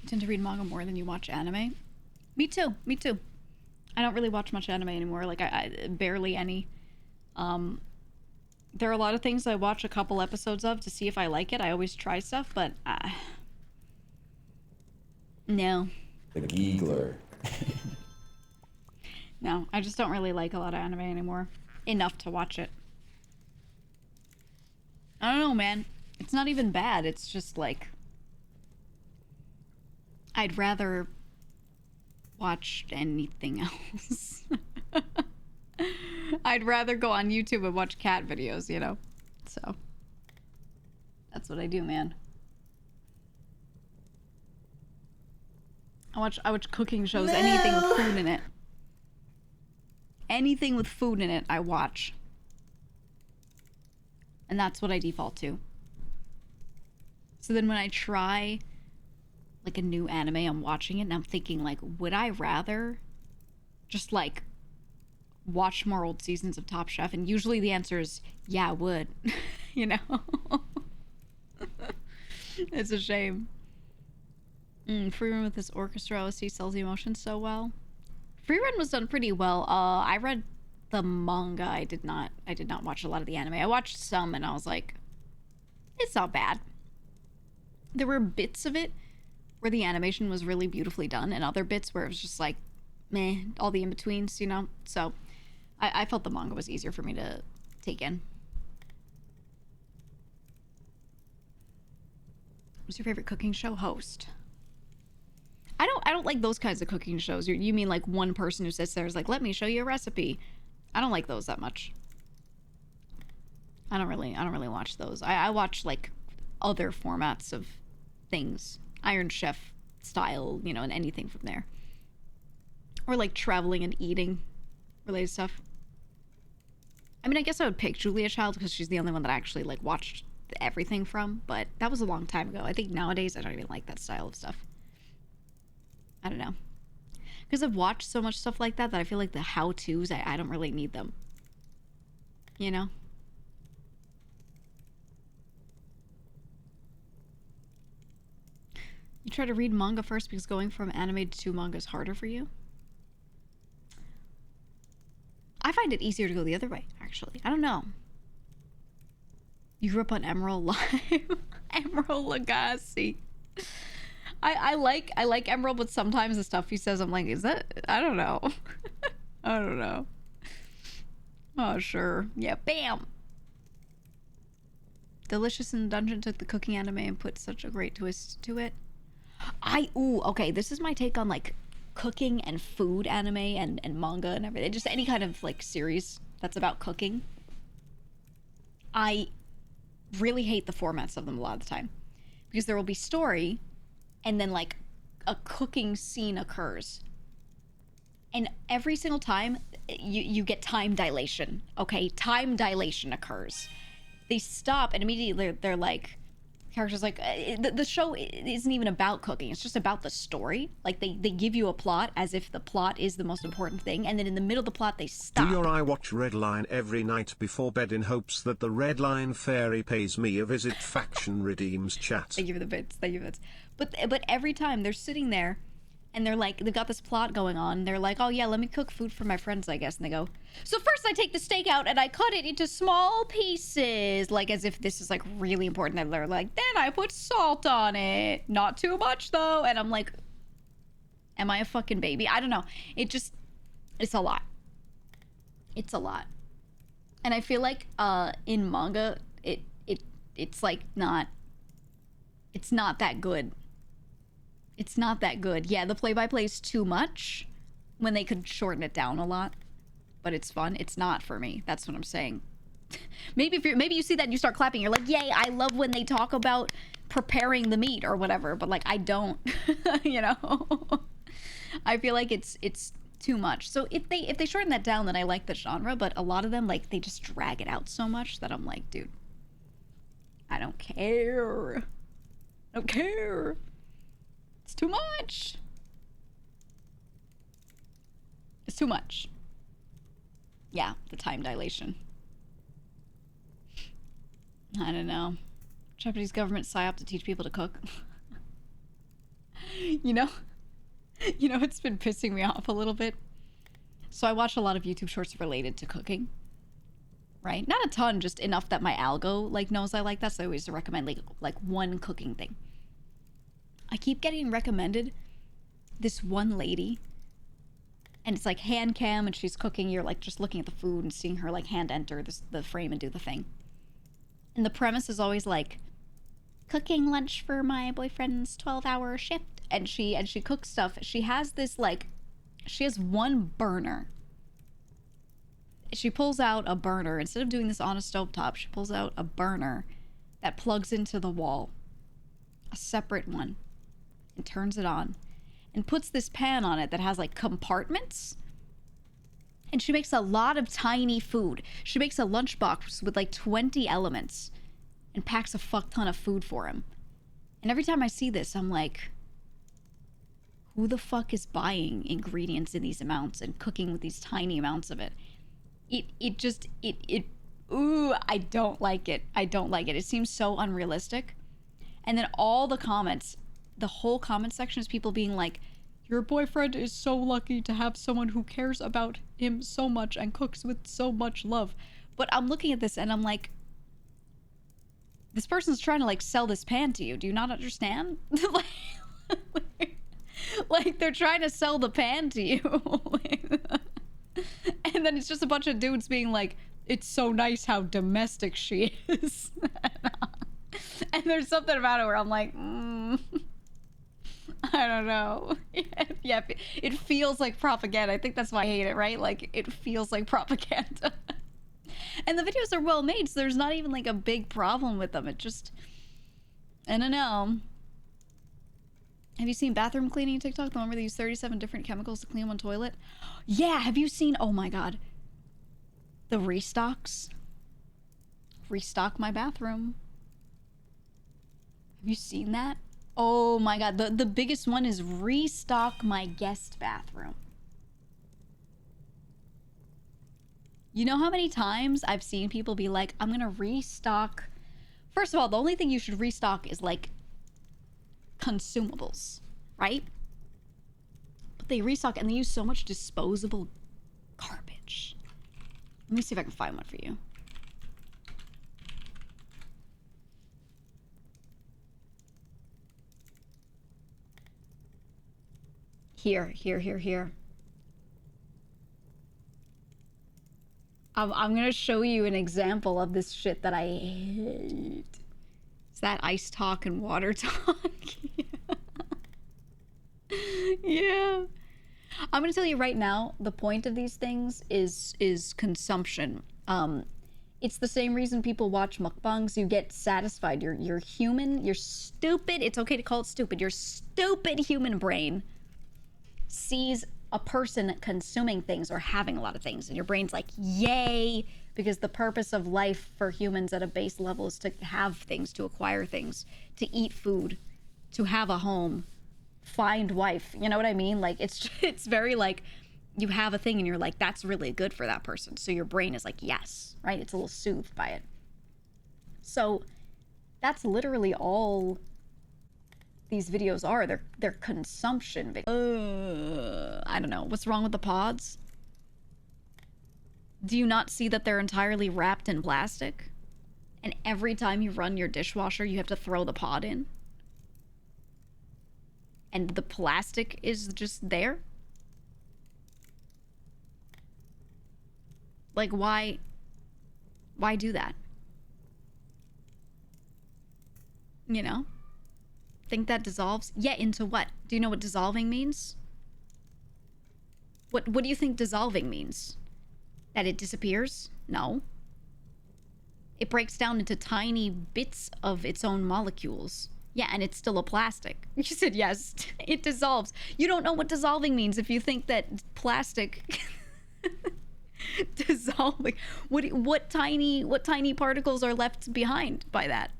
You tend to read manga more than you watch anime? Me too. I don't really watch much anime anymore. Like, I barely any. There are a lot of things I watch a couple episodes of to see if I like it. I always try stuff, but no. The Giggler. No, I just don't really like a lot of anime anymore. Enough to watch it. I don't know, man. It's not even bad. It's just like, I'd rather watch anything else. I'd rather go on YouTube and watch cat videos, you know? So, that's what I do, man. I watch cooking shows, anything with food in it. Anything with food in it, I watch. And that's what I default to. So then when I try like a new anime, I'm watching it and I'm thinking like, would I rather just like watch more old seasons of Top Chef? And usually the answer is, yeah, I would. You know? It's a shame. Free Run with this orchestra OST sells the emotion so well. Free Run was done pretty well. I read the manga. I did not watch a lot of the anime. I watched some and I was like, it's not bad. There were bits of it where the animation was really beautifully done and other bits where it was just like, meh, all the in-betweens, you know? So I felt the manga was easier for me to take in. What's your favorite cooking show host? I don't like those kinds of cooking shows. You mean like one person who sits there is like, let me show you a recipe. I don't like those that much. I don't really watch those. I watch like other formats of things. Iron Chef style, you know, and anything from there. Or like traveling and eating related stuff. I mean, I guess I would pick Julia Child because she's the only one that I actually like watched everything from, but that was a long time ago. I think nowadays I don't even like that style of stuff. I don't know. Because I've watched so much stuff like that I feel like the how-tos, I don't really need them. You know? You try to read manga first because going from anime to manga is harder for you? I find it easier to go the other way, actually. I don't know. You grew up on Emerald Live? Emerald Lagasse. I like Emerald, but sometimes the stuff he says, I'm like, is that... I don't know. I don't know. Oh, sure. Yeah, bam! Delicious in the Dungeon took the cooking anime and put such a great twist to it. Ooh, okay, this is my take on, like, cooking and food anime and manga and everything. Just any kind of, like, series that's about cooking. I really hate the formats of them a lot of the time, because there will be story and then like a cooking scene occurs, and every single time you get time dilation. Okay, time dilation occurs. They stop and immediately they're like, characters like, the show isn't even about cooking, it's just about the story. Like they give you a plot as if the plot is the most important thing, and then in the middle of the plot they stop. Do your I watch Red Line every night before bed in hopes that the Red Line fairy pays me a visit. Faction redeems chat. Thank you for the bits, thank you for the bits. But every time they're sitting there and they're like, they've got this plot going on, they're like, oh yeah, let me cook food for my friends, I guess. And they go, so first I take the steak out and I cut it into small pieces, like as if this is like really important. And they're like, then I put salt on it, not too much though. And I'm like, am I a fucking baby? I don't know. It's a lot. It's a lot. And I feel like in manga it's like it's not that good. It's not that good. Yeah, the play-by-play is too much when they could shorten it down a lot. But it's fun. It's not for me. That's what I'm saying. Maybe you see that and you start clapping. You're like, yay, I love when they talk about preparing the meat or whatever. But like, I don't, you know? I feel like it's too much. So if they shorten that down, then I like the genre. But a lot of them, like, they just drag it out so much that I'm like, dude, I don't care. I don't care. It's too much. It's too much. Yeah, the time dilation. I don't know. Japanese government psyop to teach people to cook. You know, it's been pissing me off a little bit. So I watch a lot of YouTube shorts related to cooking. Right? Not a ton, just enough that my algo like knows I like that, so I always recommend like one cooking thing. I keep getting recommended this one lady, and it's like hand cam and she's cooking. You're like just looking at the food and seeing her like hand enter the frame and do the thing. And the premise is always like, cooking lunch for my boyfriend's 12-hour shift. And she cooks stuff. She has this like, she has one burner. She pulls out a burner. Instead of doing this on a stovetop, she pulls out a burner that plugs into the wall. A separate one. And turns it on and puts this pan on it that has like compartments, and she makes a lot of tiny food. She makes a lunchbox with like 20 elements and packs a fuck ton of food for him. And every time I see this, I'm like, who the fuck is buying ingredients in these amounts and cooking with these tiny amounts of it? Ooh, I don't like it. I don't like it. It seems so unrealistic. And then all the comments, the whole comment section is people being like, your boyfriend is so lucky to have someone who cares about him so much and cooks with so much love. But I'm looking at this and I'm like, this person's trying to like sell this pan to you. Do you not understand? like they're trying to sell the pan to you. And then it's just a bunch of dudes being like, it's so nice how domestic she is. And there's something about it where I'm like, I don't know. Yeah, it feels like propaganda. I think that's why I hate it, right? Like, it feels like propaganda. And the videos are well made, so there's not even like a big problem with them. It just, I don't know. Have you seen bathroom cleaning TikTok? The one where they use 37 different chemicals to clean one toilet? Yeah, have you seen, oh my god, the restocks? Restock my bathroom. Have you seen that? Oh my god, the biggest one is restock my guest bathroom. You know how many times I've seen people be like, I'm gonna restock. First of all, the only thing you should restock is like consumables, right? But they restock and they use so much disposable garbage. Let me see if I can find one for you. Here. I'm gonna show you an example of this shit that I hate. Is that ice talk and water talk? Yeah. I'm gonna tell you right now, the point of these things is consumption. It's the same reason people watch mukbangs. You get satisfied. You're human. You're stupid. It's okay to call it stupid. Your stupid human brain sees a person consuming things or having a lot of things, and your brain's like, yay, because the purpose of life for humans at a base level is to have things, to acquire things, to eat food, to have a home, find wife. You know what I mean? Like, it's very like, you have a thing and you're like, that's really good for that person. So your brain is like, yes, right? It's a little soothed by it. So that's literally all these videos are. They're consumption videos. I don't know. What's wrong with the pods? Do you not see that they're entirely wrapped in plastic? And every time you run your dishwasher, you have to throw the pod in? And the plastic is just there? Like, why do that? You know? Think that dissolves? Yeah, into what? Do you know what dissolving means? What do you think dissolving means? That it disappears? No. It breaks down into tiny bits of its own molecules. Yeah, and it's still a plastic. You said yes, it dissolves. You don't know what dissolving means if you think that plastic dissolving. What tiny particles are left behind by that?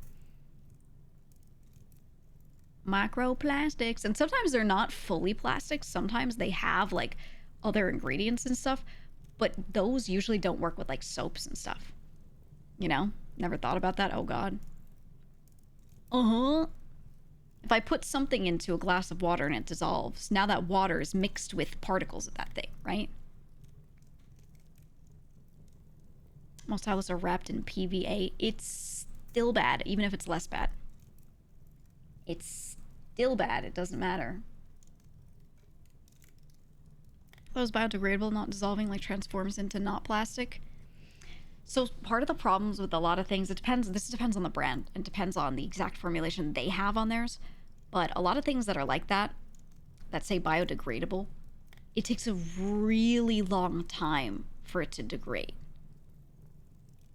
Microplastics. And sometimes they're not fully plastics. Sometimes they have like other ingredients and stuff, but those usually don't work with like soaps and stuff. You know? Never thought about that. Oh god. If I put something into a glass of water and it dissolves, now that water is mixed with particles of that thing, right? Most outlets are wrapped in PVA. It's still bad, even if it's less bad. It's still bad. It doesn't matter. Those biodegradable, not dissolving, like transforms into not plastic. So part of the problems with a lot of things, this depends on the brand and depends on the exact formulation they have on theirs. But a lot of things that are like that say biodegradable, it takes a really long time for it to degrade.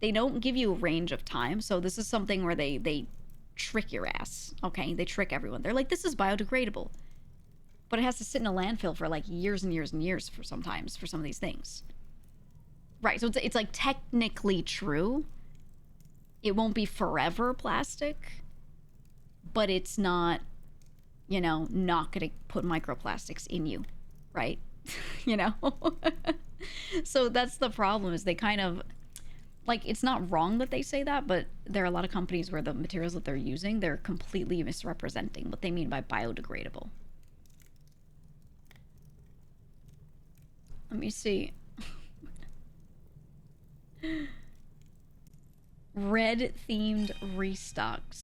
They don't give you a range of time, so this is something where they trick your ass, okay? They trick everyone. They're like, this is biodegradable. But it has to sit in a landfill for like years and years and years for some of these things. Right, so it's like technically true. It won't be forever plastic, but it's not, you know, not gonna put microplastics in you, right? You know? So that's the problem, is they kind of, like, it's not wrong that they say that, but there are a lot of companies where the materials that they're using, they're completely misrepresenting what they mean by biodegradable. Let me see. Red themed restocks.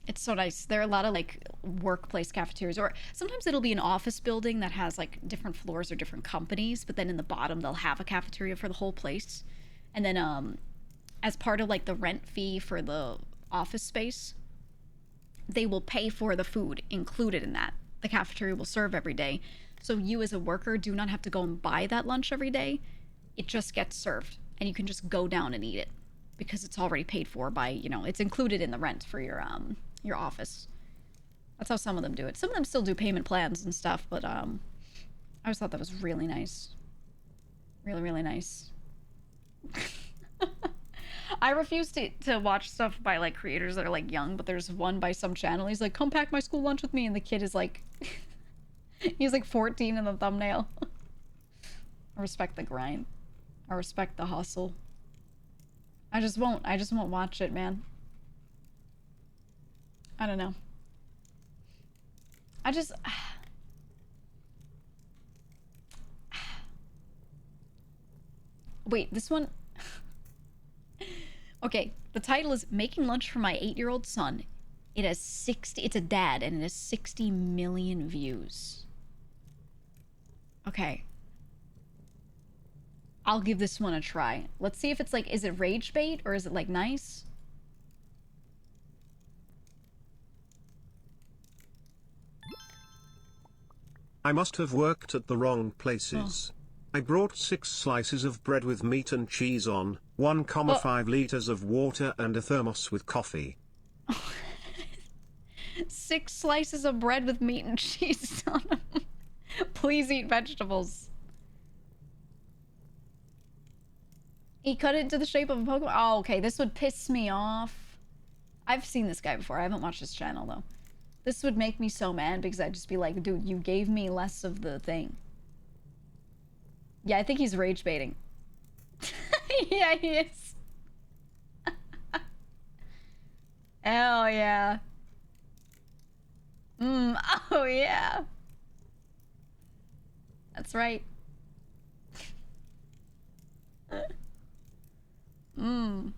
It's so nice. There are a lot of like workplace cafeterias, or sometimes it'll be an office building that has like different floors or different companies, but then in the bottom they'll have a cafeteria for the whole place. And then as part of like the rent fee for the office space, they will pay for the food included in that. The cafeteria will serve every day. So you as a worker do not have to go and buy that lunch every day. It just gets served and you can just go down and eat it because it's already paid for by, you know, it's included in the rent for your office. That's how some of them do it. Some of them still do payment plans and stuff, but I always thought that was really nice. Really, really nice. I refuse to watch stuff by like creators that are like young, but there's one by some channel. He's like, come pack my school lunch with me, and the kid is like he's like 14 in the thumbnail. I respect the grind. I respect the hustle. I just won't watch it, man. I don't know. I just wait, this one. Okay, the title is Making Lunch for My 8-year-old Son. It has 60, it's a dad, and it has 60 million views. Okay. I'll give this one a try. Let's see if it's like, is it rage bait or is it like nice? I must have worked at the wrong places. I brought 6 slices of bread with meat and cheese on, Well, 1,5 liters of water and a thermos with coffee. 6 slices of bread with meat and cheese on them. Please eat vegetables. He cut it into the shape of a Pokemon. Oh, okay. This would piss me off. I've seen this guy before. I haven't watched his channel, though. This would make me so mad because I'd just be like, dude, you gave me less of the thing. Yeah, I think he's rage baiting. Yeah, he is. Hell yeah. Oh yeah. That's right. Mmm.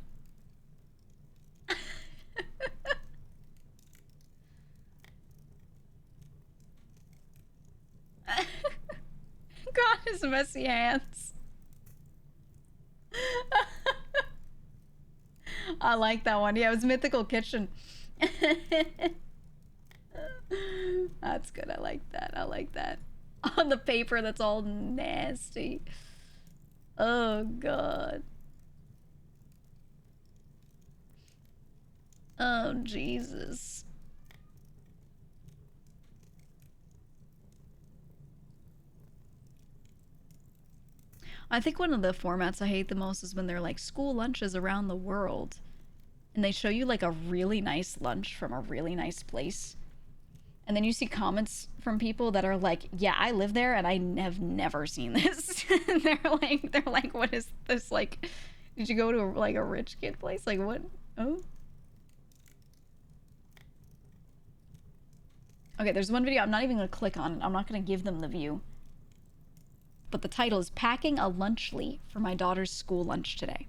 God, his messy hands. I like that one. Yeah, it was Mythical Kitchen. That's good. I like that. I like that. On the paper that's all nasty. Oh, God. Oh, Jesus. I think one of the formats I hate the most is when they're like school lunches around the world and they show you like a really nice lunch from a really nice place. And then you see comments from people that are like, "Yeah, I live there and I have never seen this." And they're like, "What is this? Like, did you go to like a rich kid place? Like what?" Oh. Okay, there's one video I'm not even going to click on it. I'm not going to give them the view. But the title is Packing a Lunchly for My Daughter's School Lunch Today.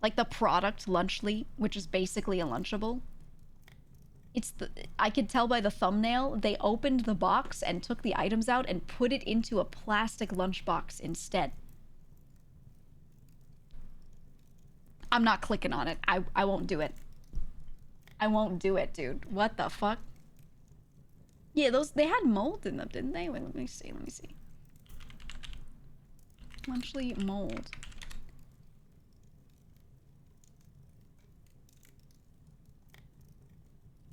Like the product Lunchly, which is basically a Lunchable. I could tell by the thumbnail, they opened the box and took the items out and put it into a plastic lunchbox instead. I'm not clicking on it. I won't do it. I won't do it, dude. What the fuck? Yeah, they had mold in them, didn't they? Wait, let me see. Lunchly mold.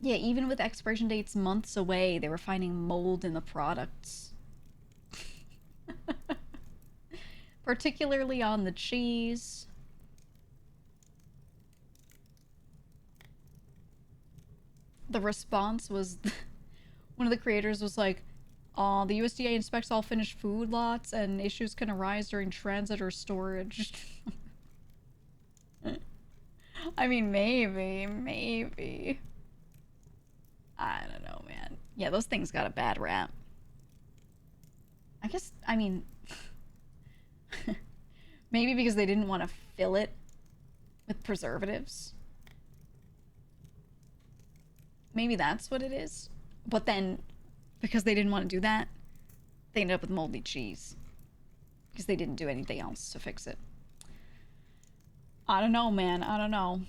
Yeah, even with expiration dates months away, they were finding mold in the products. Particularly on the cheese. The response was one of the creators was like, the USDA inspects all finished food lots and issues can arise during transit or storage. I mean, maybe. I don't know, man. Yeah, those things got a bad rap. I guess, I mean, maybe because they didn't want to fill it with preservatives. Maybe that's what it is. But then, because they didn't want to do that, they ended up with moldy cheese. Because they didn't do anything else to fix it. I don't know, man. I don't know.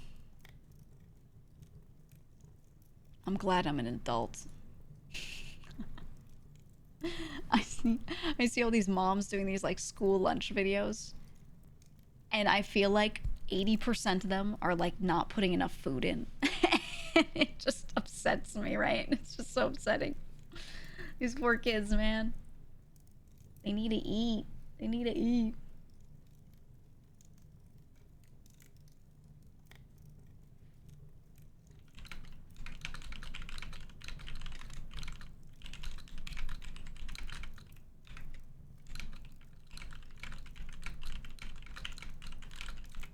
I'm glad I'm an adult. I see all these moms doing these like school lunch videos. And I feel like 80% of them are like not putting enough food in. It just upsets me, right? It's just so upsetting. These poor kids, man. They need to eat. They need to eat.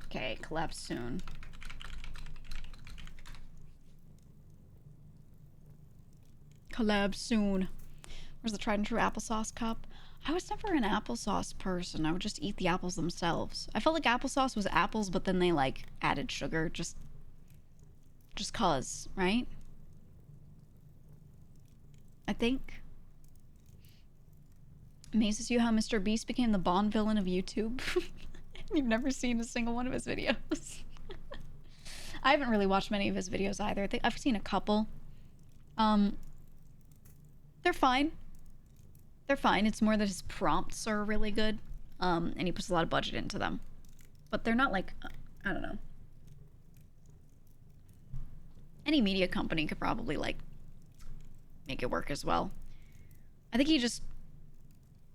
Okay, collapse soon. Collab soon. Where's the tried and true applesauce cup? I was never an applesauce person. I would just eat the apples themselves. I felt like applesauce was apples, but then they like added sugar just cause, right? I think. Amazes you how Mr. Beast became the Bond villain of YouTube? You've never seen a single one of his videos. I haven't really watched many of his videos either. I think I've seen a couple. They're fine. They're fine. It's more that his prompts are really good. And he puts a lot of budget into them. But they're not like, I don't know. Any media company could probably like make it work as well. I think he just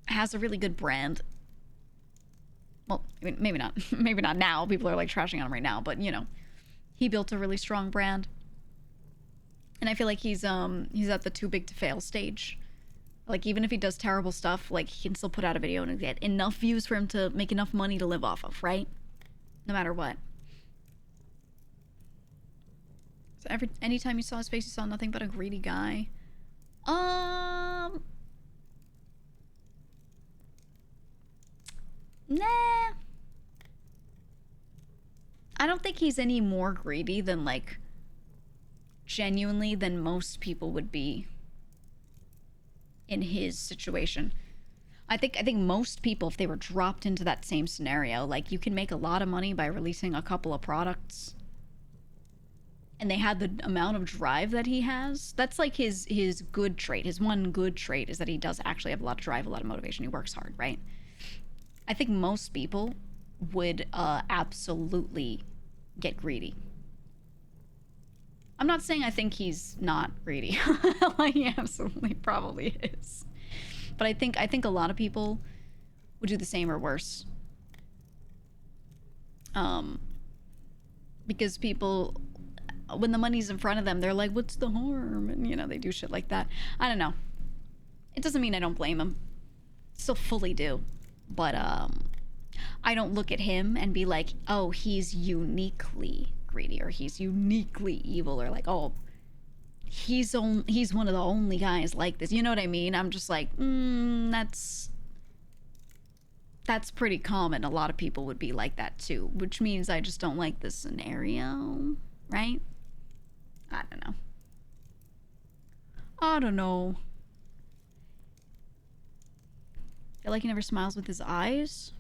has a really good brand. Well, I mean, maybe not. Maybe not now. People are like trashing on him right now, but you know, he built a really strong brand. And I feel like he's at the too big to fail stage. Like even if he does terrible stuff, like he can still put out a video and get enough views for him to make enough money to live off of, right? No matter what. So anytime you saw his face, you saw nothing but a greedy guy. Nah. I don't think he's any more greedy than like genuinely than most people would be in his situation. I think most people, if they were dropped into that same scenario, like you can make a lot of money by releasing a couple of products, and they had the amount of drive that he has. That's like his good trait. His one good trait is that he does actually have a lot of drive, a lot of motivation. He works hard, right? I think most people would absolutely get greedy. I'm not saying I think he's not greedy. Like, he absolutely probably is. But I think a lot of people would do the same or worse. Because people, when the money's in front of them, they're like, what's the harm? And, you know, they do shit like that. I don't know. It doesn't mean I don't blame him. Still fully do. But I don't look at him and be like, oh, he's uniquely greedy or he's uniquely evil or like, oh, he's one of the only guys like this. You know what I mean? I'm just like, that's pretty common. A lot of people would be like that too, which means I just don't like this scenario, right? I don't know. I feel like he never smiles with his eyes.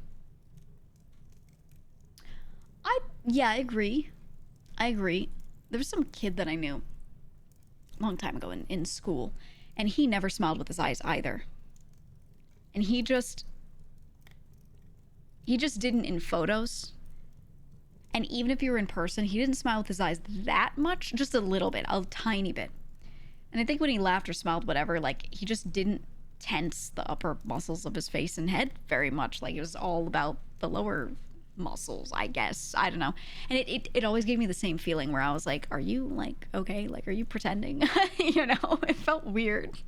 Yeah, I agree. There was some kid that I knew a long time ago in school, and he never smiled with his eyes either. And he just didn't in photos. And even if you were in person, he didn't smile with his eyes that much, just a little bit, a tiny bit. And I think when he laughed or smiled, whatever, like he just didn't tense the upper muscles of his face and head very much. Like it was all about the lower muscles, I guess. I don't know. And it always gave me the same feeling where I was like, are you like okay, like are you pretending? You know, it felt weird,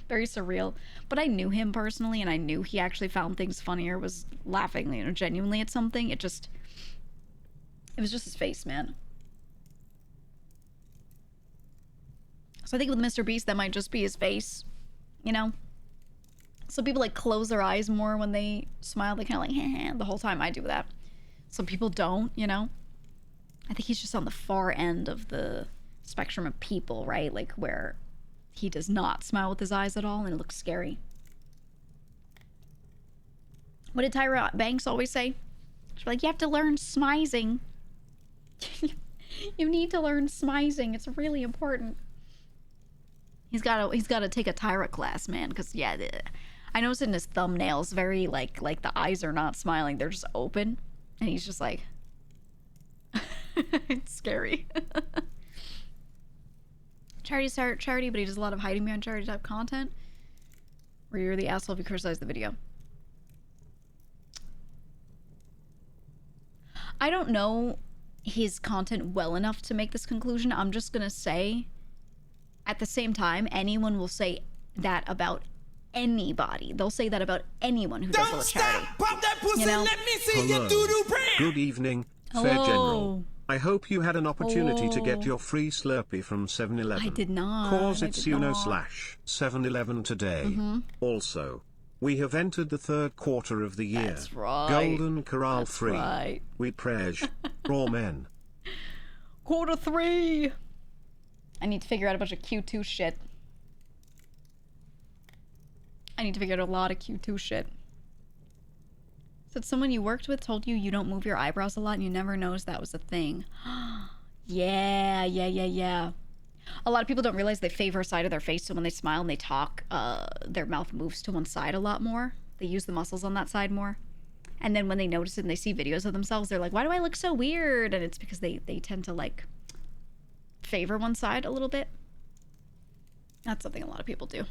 very surreal. But I knew him personally, and I knew he actually found things funnier, was laughing, you know, genuinely at something. It was just his face, man. So I think with Mr. Beast, that might just be his face, you know. Some people like close their eyes more when they smile. They kind of like the whole time. I do that. Some people don't, you know. I think he's just on the far end of the spectrum of people, right? Like where he does not smile with his eyes at all and it looks scary. What did Tyra Banks always say? She's like, you have to learn smizing. You need to learn smizing. It's really important. He's got to take a Tyra class, man, because yeah, I noticed in his thumbnails, very like the eyes are not smiling, they're just open, and he's just like, it's scary. Charity, but he does a lot of hiding behind charity type content, where you're the asshole if you criticize the video. I don't know his content well enough to make this conclusion. I'm just gonna say, at the same time, anyone will say that about anybody. They'll say that about anyone who does a little charity. Pop that pussy, you know? let me see your doo-doo brand. Good evening, Hello. Fair General. I hope you had an opportunity to get your free Slurpee from 7-Eleven. I did not. Cause it's /7-Eleven today. Also, we have entered the third quarter of the year. That's right. Golden Corral That's 3. right. We prej. Raw men. Quarter 3. I need to figure out a bunch of Q2 shit. I need to figure out a lot of Q2 shit. Said someone you worked with told you you don't move your eyebrows a lot and you never noticed that was a thing. Yeah. A lot of people don't realize they favor a side of their face, so when they smile and they talk, their mouth moves to one side a lot more. They use the muscles on that side more. And then when they notice it and they see videos of themselves, they're like, why do I look so weird? And it's because they tend to like favor one side a little bit. That's something a lot of people do.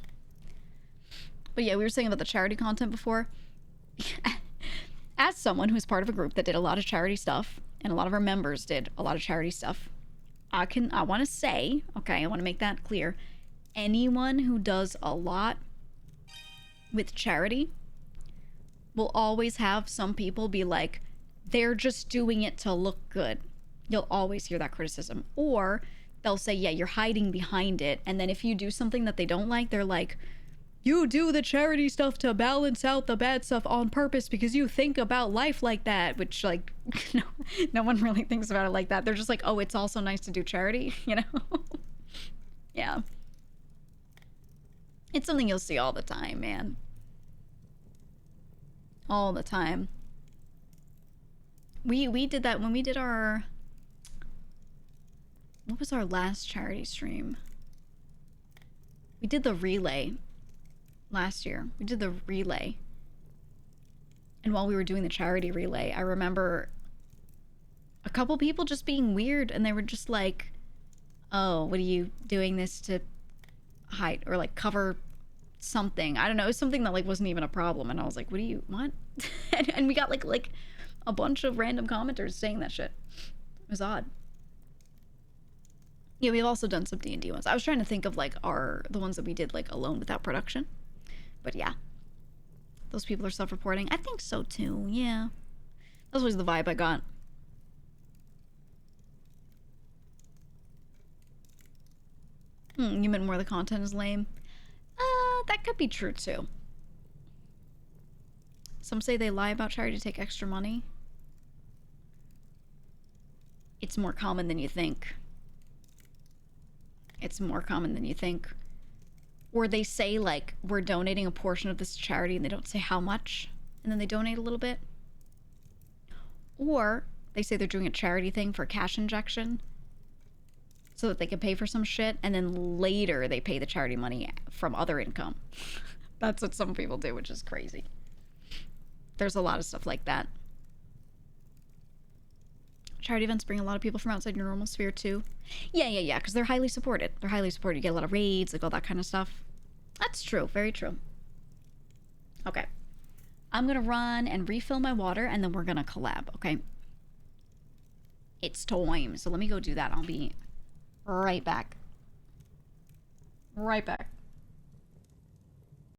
But yeah, we were saying about the charity content before. As someone who's part of a group that did a lot of charity stuff, and a lot of our members did a lot of charity stuff, I want to say, okay, I want to make that clear. Anyone who does a lot with charity will always have some people be like, they're just doing it to look good. You'll always hear that criticism. Or they'll say, yeah, you're hiding behind it. And then if you do something that they don't like, they're like, you do the charity stuff to balance out the bad stuff on purpose because you think about life like that, which like no one really thinks about it like that. They're just like, oh, it's also nice to do charity, you know? Yeah. It's something you'll see all the time, man. All the time. We did that when we did our... What was our last charity stream? We did the relay last year. We did the relay. And while we were doing the charity relay, I remember a couple people just being weird, and they were just like, oh, what are you doing this to hide or like cover something? I don't know. It was something that like wasn't even a problem. And I was like, what? and we got like a bunch of random commenters saying that shit. It was odd. Yeah, we've also done some D&D ones. I was trying to think of like the ones that we did like alone without production. But yeah. Those people are self-reporting. I think so too, yeah. That was the vibe I got. You meant more the content is lame? That could be true too. Some say they lie about charity to take extra money. It's more common than you think. It's more common than you think. Or they say, like, we're donating a portion of this to charity, and they don't say how much, and then they donate a little bit. Or they say they're doing a charity thing for cash injection so that they can pay for some shit, and then later they pay the charity money from other income. That's what some people do, which is crazy. There's a lot of stuff like that. Charity events bring a lot of people from outside your normal sphere too. Yeah, because they're highly supported. They're highly supported. You get a lot of raids, like all that kind of stuff. That's true. Very true. Okay. I'm going to run and refill my water, and then we're going to collab, okay? It's time. So let me go do that. I'll be right back. Right back.